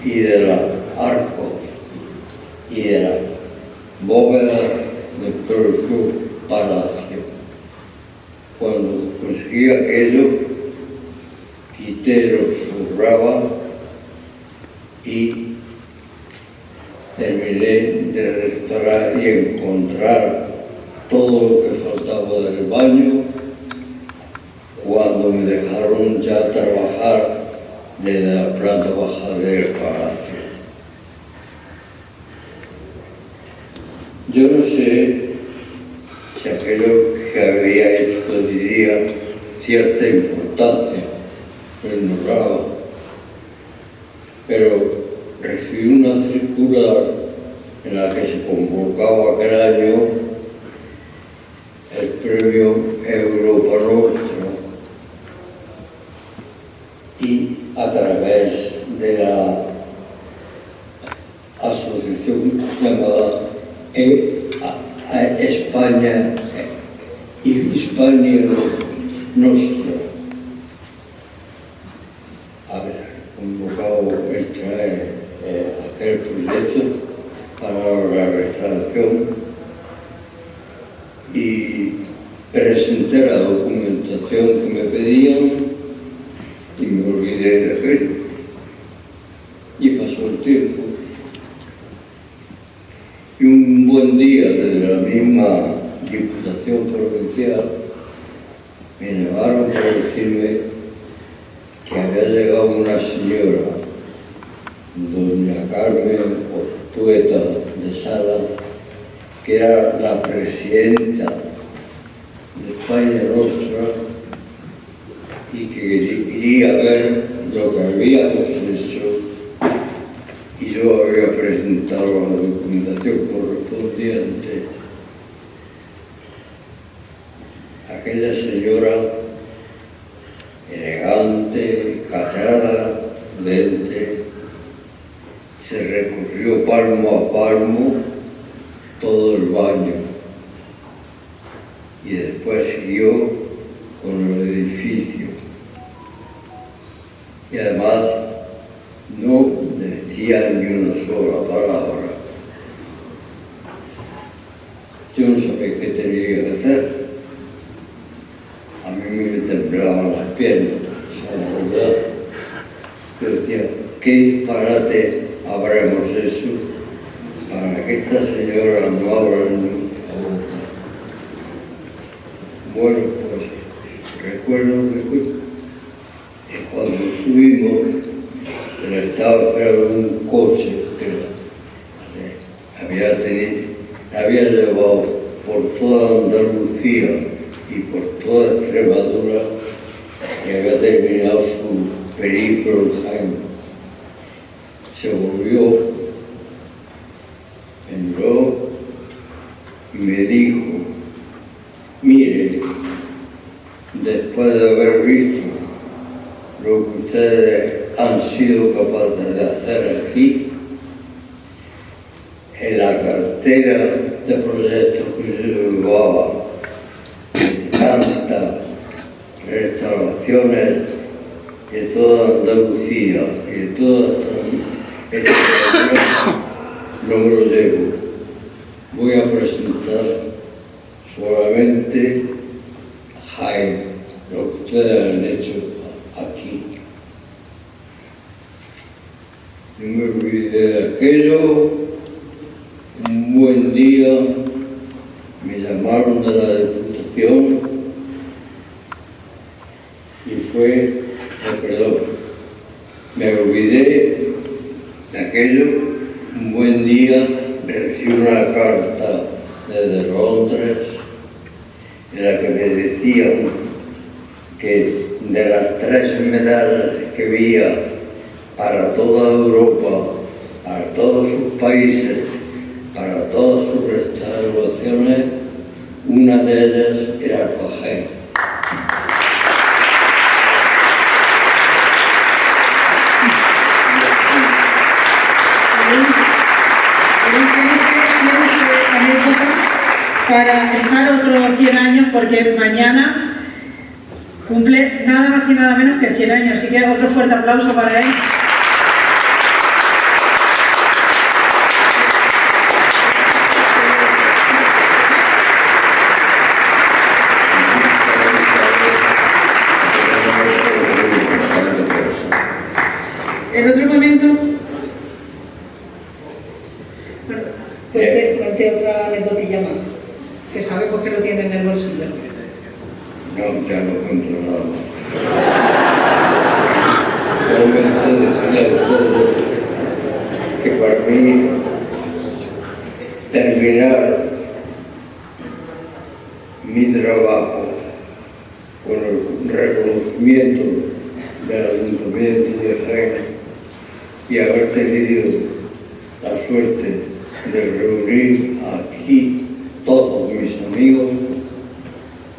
y de los arcos y de las bóvedas del propio palacio. Cuando conseguí aquello, quité lo que sobraba y terminé de restaurar y encontrar todo lo que faltaba del baño cuando me dejaron ya trabajar desde la planta baja del palacio. Yo no sé si aquello que había hecho tendría cierta importancia, lo ignoraba, pero recibí una circular en la que se convocaba aquel año el premio Europa Nostra, y a través de la asociación llamada España Nostra, haber convocado aquel proyecto para la restauración y presenté la documentación que me pedían y me olvidé de aquello. Y pasó el tiempo. Y un buen día, desde la misma Diputación Provincial, me llamaron para decirme que había llegado una señora, doña Carmen Ortueta de Sala, que era la presidenta de España Nostra y que quería ver lo que habíamos hecho, y yo había presentado la documentación correspondiente. Aquella señora, elegante, casada, prudente, se recorrió palmo a palmo todo el baño y después siguió con el edificio. Y además no decía decía ni una sola palabra. Yo no sabía qué tenía que hacer. A mí me temblaban las piernas, esa verdad. Yo decía, ¿qué disparate habremos hecho para que esta señora no abra nunca la boca? Bueno, pues recuerdo que cuando subimos, estaba esperando un coche que había llevado por toda Andalucía y por toda Extremadura y había terminado su periplo en Jaén. Se volvió, me miró y me dijo, mire, después de haber visto lo que ustedes han sido capaces de hacer aquí, en la cartera de proyectos que se llevaba, de tantas restauraciones de toda Andalucía y de toda Extremadura, no me lo llevo. Voy a presentar solamente Jaén, lo que ustedes han hecho aquí. Yo me olvidé de aquello. Un buen día me llamaron de la Diputación y me olvidé de aquello. Un buen día recibí una carta desde Londres en la que me decían que de las 3 medallas que había para toda Europa, para todos sus países, para todas sus restauraciones, una de ellas era para Jaén. Para estar otros 100 años, porque mañana cumple nada más y nada menos que 100 años, así que otro fuerte aplauso para él. En otro momento, cuente otra anécdotilla más, que sabemos que lo tiene en el bolsillo. No, ya no cuento nada. Yo decirle a ustedes que para mí terminar mi trabajo con el reconocimiento del Ayuntamiento de Jaén y haber tenido la suerte de reunir aquí todos mis amigos,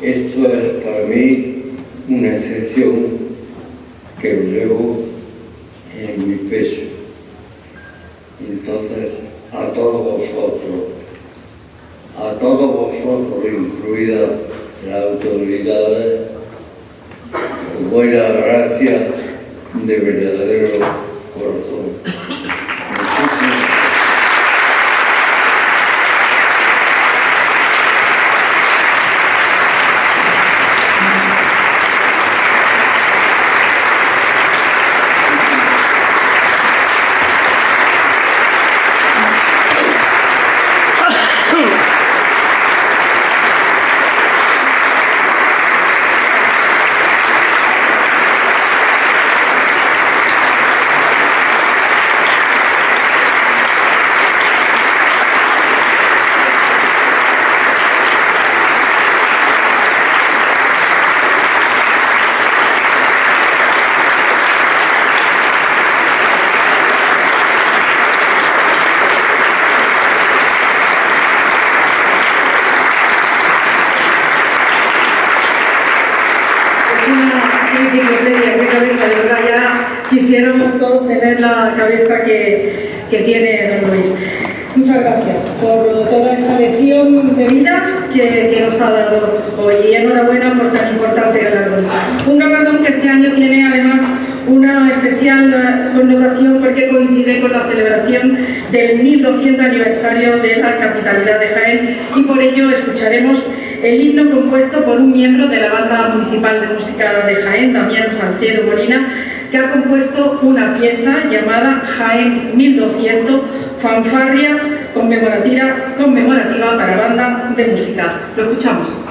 esto es para mí una excepción que lo llevo en mi peso. Entonces, a todos vosotros, incluidas las autoridades, os doy las gracias de verdadero corazón. Quisiéramos todos tener la cabeza que tiene don Luis. Muchas gracias por toda esa lección de vida que nos ha dado hoy y enhorabuena por tan importante galardón. Un galardón que este año tiene además una especial connotación porque coincide con la celebración del 1200 aniversario de la capitalidad de Jaén, y por ello escucharemos el himno compuesto por un miembro de la Banda Municipal de Música de Jaén, Damián Salcedo Molina, que ha compuesto una pieza llamada Jaén 1200, fanfarria conmemorativa para banda de música. Lo escuchamos.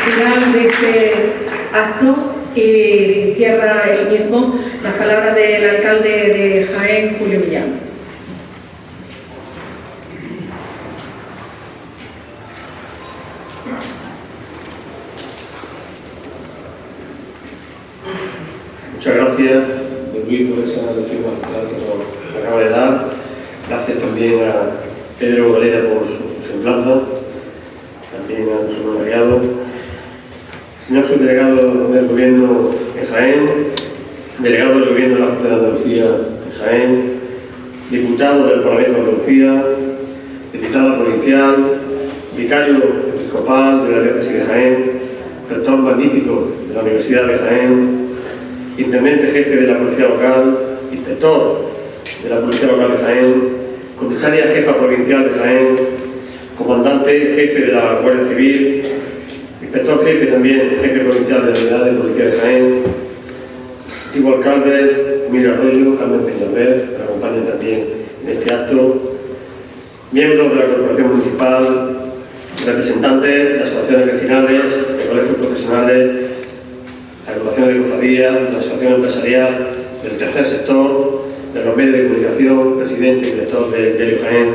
final de este acto y cierra el mismo la palabra del alcalde de Jaén, Julio Millán. Muchas gracias, don Luis, por esa lección magistral que nos acaba de dar. Gracias también a Pedro Valera por su semblanza, también a nuestro delegado. Señor subdelegado del Gobierno de Jaén, delegado del Gobierno de la Junta de Andalucía de Jaén, diputado del Parlamento de Andalucía, diputada provincial, vicario episcopal de la diócesis de Jaén, rector magnífico de la Universidad de Jaén, intendente jefe de la Policía Local, inspector de la Policía Local de Jaén, comisaria jefa provincial de Jaén, comandante jefe de la Guardia Civil, inspector jefe también, jefe provincial de la Unidad de Policía de Jaén, antiguo alcalde, Emilio Arroyo, Carmen Peñalver, que acompañan también en este acto, miembros de la Corporación Municipal, representantes de asociaciones vecinales, de colegios profesionales, agrupaciones de cofradías, de la asociación empresarial, del tercer sector, de los medios de comunicación, presidente y director de Diario Jaén,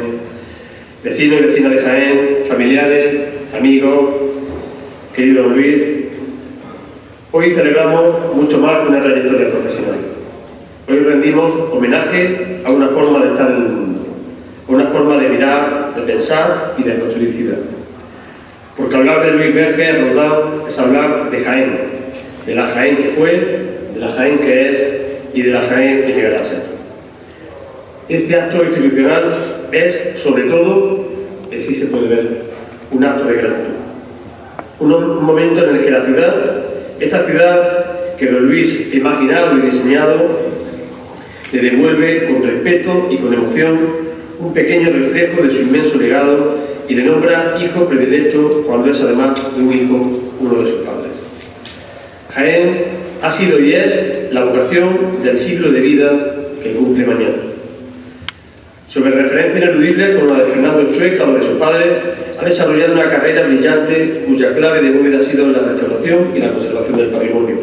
vecinos y vecinas de Jaén, familiares, amigos, querido don Luis. Hoy celebramos mucho más que una trayectoria profesional. Hoy rendimos homenaje a una forma de estar en el mundo, a una forma de mirar, de pensar y de construir ciudad. Porque hablar de Luis Vergés Roldán es hablar de Jaén, de la Jaén que fue, de la Jaén que es y de la Jaén que llegará a ser. Este acto institucional es, sobre todo, que sí se puede ver, un acto de gratitud. Un momento en el que la ciudad, esta ciudad que don Luis ha imaginado y diseñado, le devuelve con respeto y con emoción un pequeño reflejo de su inmenso legado y le nombra hijo predilecto cuando es además de un hijo uno de sus padres. Jaén ha sido y es la vocación del siglo de vida que cumple mañana. Sobre referencia ineludible como la de Fernando Chueca o de su padre, ha desarrollado una carrera brillante cuya clave de bóveda ha sido la restauración y la conservación del patrimonio.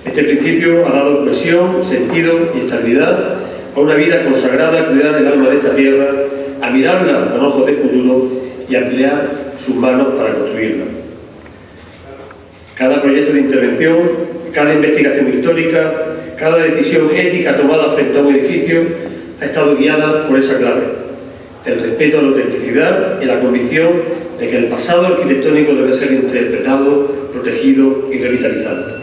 Este principio ha dado cohesión, sentido y estabilidad a una vida consagrada a cuidar el alma de esta tierra, a mirarla con ojos de futuro y a emplear sus manos para construirla. Cada proyecto de intervención, cada investigación histórica, cada decisión ética tomada frente a un edificio ha estado guiada por esa clave, el respeto a la autenticidad y la convicción de que el pasado arquitectónico debe ser interpretado, protegido y revitalizado.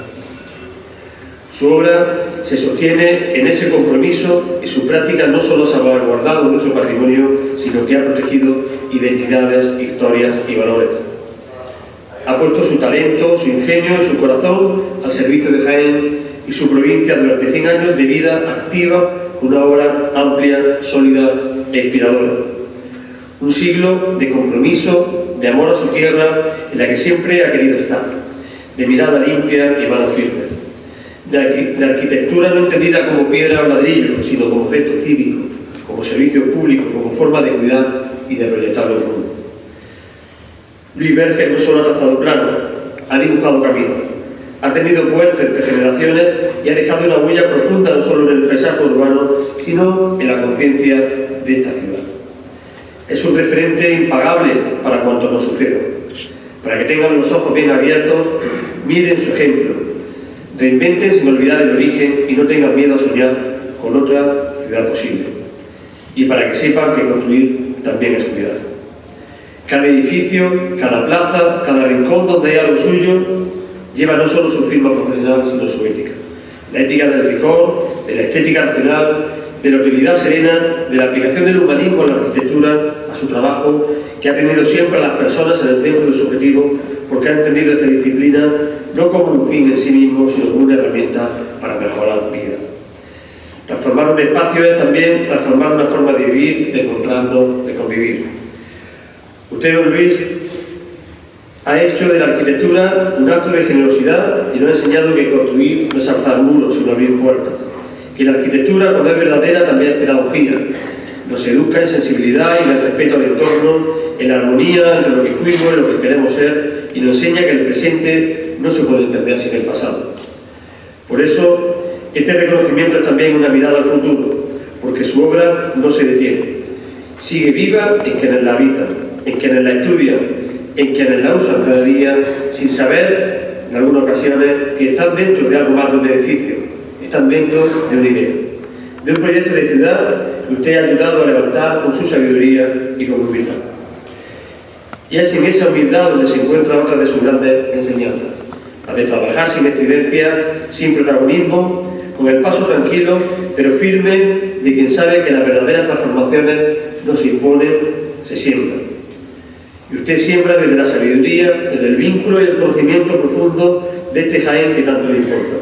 Su obra se sostiene en ese compromiso y su práctica no solo ha salvaguardado nuestro patrimonio, sino que ha protegido identidades, historias y valores. Ha puesto su talento, su ingenio y su corazón al servicio de Jaén y su provincia durante 100 años de vida activa, con una obra amplia, sólida e inspiradora. Un siglo de compromiso, de amor a su tierra, en la que siempre ha querido estar, de mirada limpia y mano firme. De arquitectura no entendida como piedra o ladrillo, sino como objeto cívico, como servicio público, como forma de cuidar y de proyectar el mundo. Luis Vergés no solo ha trazado planos, ha dibujado caminos, ha tenido puentes entre generaciones y ha dejado una huella profunda no solo en el paisaje urbano, sino en la conciencia de esta ciudad. Es un referente impagable para cuanto nos suceda. Para que tengan los ojos bien abiertos, miren su ejemplo, reinventen sin olvidar el origen y no tengan miedo a soñar con otra ciudad posible. Y para que sepan que construir también es cuidar. Cada edificio, cada plaza, cada rincón donde hay algo suyo, lleva no solo su firma profesional, sino su ética. La ética del rigor, de la estética nacional, de la utilidad serena, de la aplicación del humanismo en la arquitectura, a su trabajo, que ha tenido siempre a las personas en el centro de su objetivo, porque ha entendido esta disciplina no como un fin en sí mismo, sino como una herramienta para mejorar la vida. Transformar un espacio es también transformar una forma de vivir, de encontrarnos, de convivir. Usted, don Luis, ha hecho de la arquitectura un acto de generosidad y nos ha enseñado que construir no es alzar muros, sino abrir puertas. Que la arquitectura, cuando es verdadera, también es pedagogía. Nos educa en sensibilidad y en el respeto al entorno, en la armonía entre lo que fuimos y lo que queremos ser, y nos enseña que el presente no se puede entender sin el pasado. Por eso, este reconocimiento es también una mirada al futuro, porque su obra no se detiene. Sigue viva en quienes la habitan, en quienes la estudian, en quienes la usan cada día, sin saber, en algunas ocasiones, que están dentro de algo más de un edificio, están dentro de una idea, de un proyecto de ciudad que usted ha ayudado a levantar con su sabiduría y con humildad. Y es en esa humildad donde se encuentra otra de sus grandes enseñanzas, la de trabajar sin estridencia, sin protagonismo, con el paso tranquilo pero firme de quien sabe que las verdaderas transformaciones no se imponen, se siembran. Y usted siembra desde la sabiduría, desde el vínculo y el conocimiento profundo de este Jaén que tanto le importa.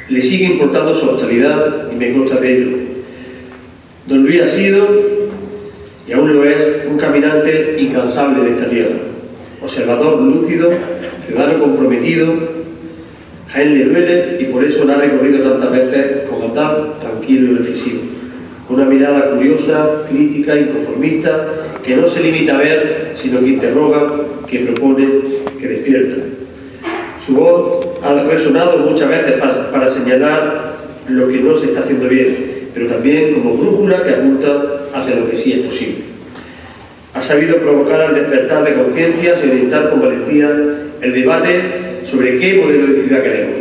Le sigue importando su hospitalidad y me consta de ello. Don Luis ha sido, y aún lo es, un caminante incansable de esta tierra, observador lúcido, ciudadano comprometido. Jaén le duele y por eso la ha recorrido tantas veces con andar tranquilo y reflexivo, con una mirada curiosa, crítica, inconformista, que no se limita a ver, sino que interroga, que propone, que despierta. Su voz ha resonado muchas veces para señalar lo que no se está haciendo bien, pero también como brújula que apunta hacia lo que sí es posible. Ha sabido provocar al despertar de conciencias y orientar con valentía el debate sobre qué modelo de ciudad queremos.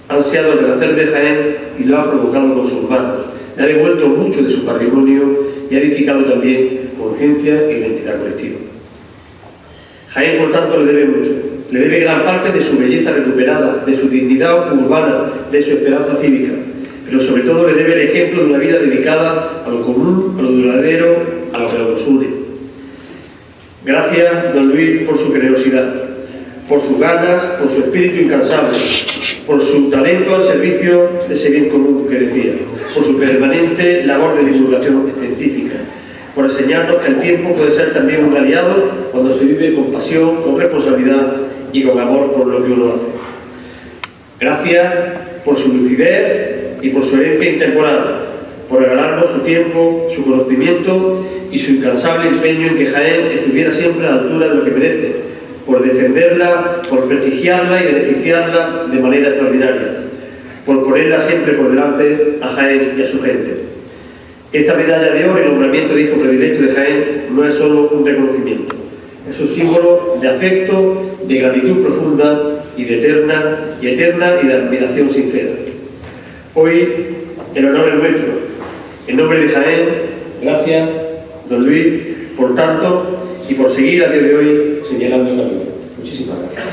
Ha ansiado el renacer de Jaén y lo ha provocado con sus manos. Le ha devuelto mucho de su patrimonio y ha edificado también conciencia e identidad colectiva. Jaén, por tanto, le debe mucho. Le debe gran parte de su belleza recuperada, de su dignidad urbana, de su esperanza cívica, pero sobre todo le debe el ejemplo de una vida dedicada a lo común, a lo duradero, a lo que nos une. Gracias, don Luis, por su generosidad, por sus ganas, por su espíritu incansable, por su talento al servicio de ese bien común que decía, por su permanente labor de divulgación científica, por enseñarnos que el tiempo puede ser también un aliado cuando se vive con pasión, con responsabilidad y con amor por lo que uno hace. Gracias por su lucidez y por su herencia intemporal, por regalarnos su tiempo, su conocimiento y su incansable empeño en que Jaén estuviera siempre a la altura de lo que merece, por defenderla, por prestigiarla y beneficiarla de manera extraordinaria, por ponerla siempre por delante a Jaén y a su gente. Esta medalla de oro y nombramiento de hijo predilecto de Jaén no es solo un reconocimiento, es un símbolo de afecto, de gratitud profunda y de eterna y de admiración sincera. Hoy el honor es nuestro. En nombre de Jaén, gracias, don Luis, por tanto y por seguir a día de hoy señalando el camino. Muchísimas gracias.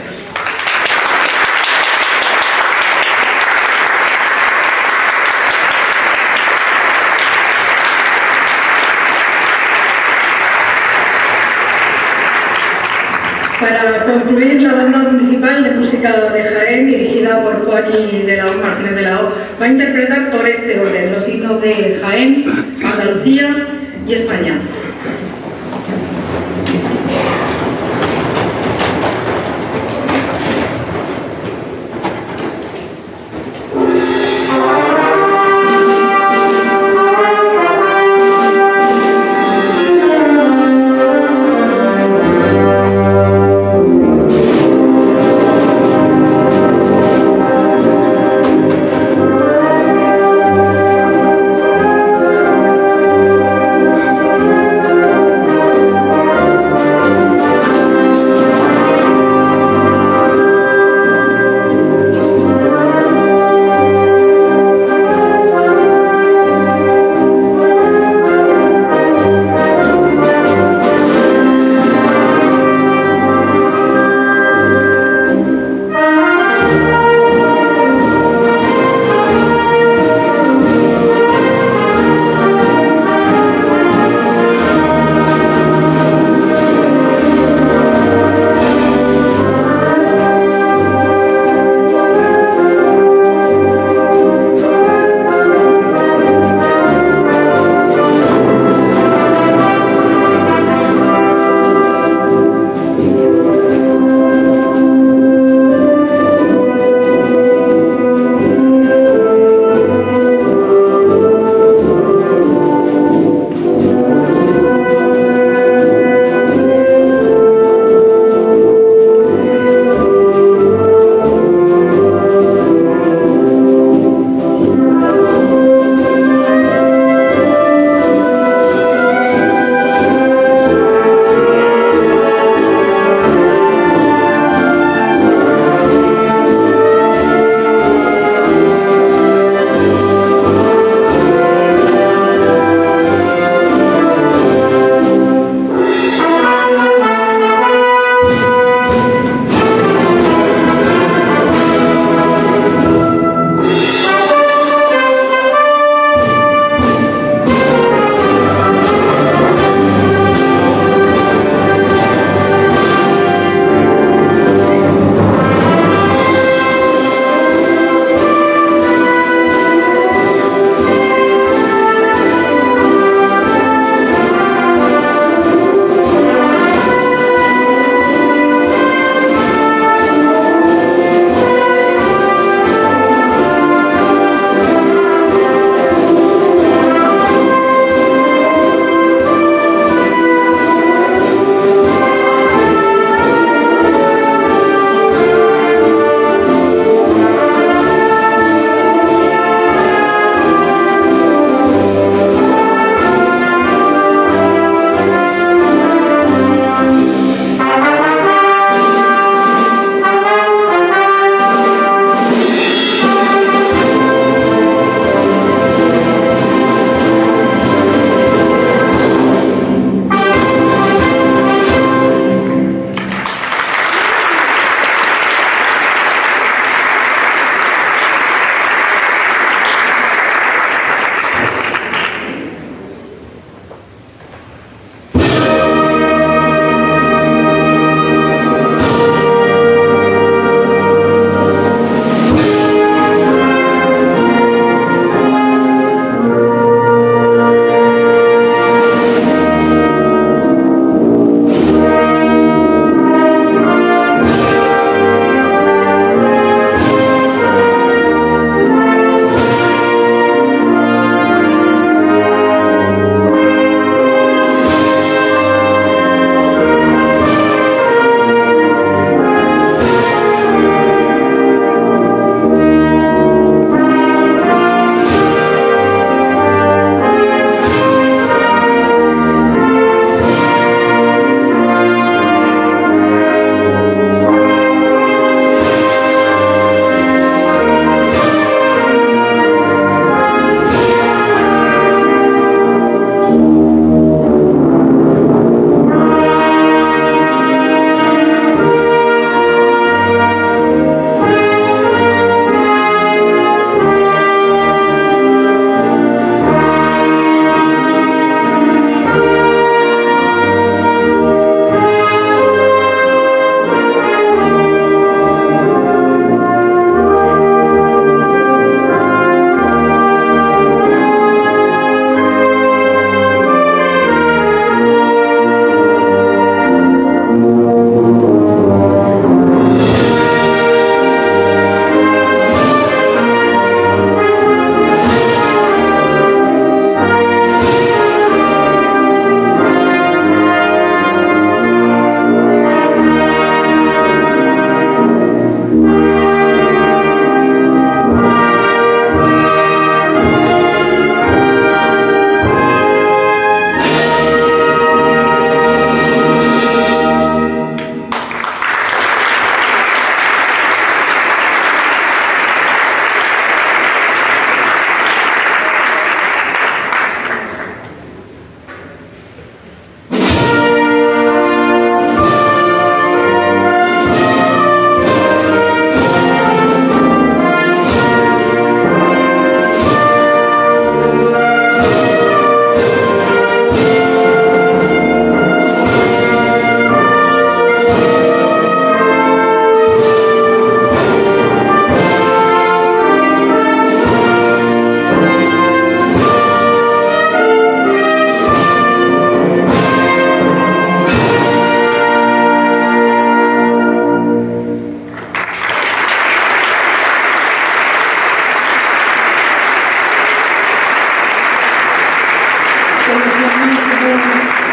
Para concluir, la banda municipal de música de Jaén, dirigida por Juani de la O, Martínez de la O, va a interpretar por este orden los himnos de Jaén, Andalucía y España.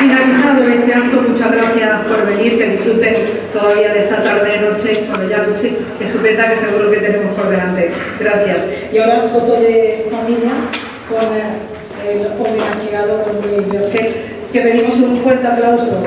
finalizado este acto. Muchas gracias por venir, que disfruten todavía de esta tarde-noche, bueno, ya noche estupenda que seguro que tenemos por delante. Gracias. Y ahora foto de familia con el homenajeado, que pedimos un fuerte aplauso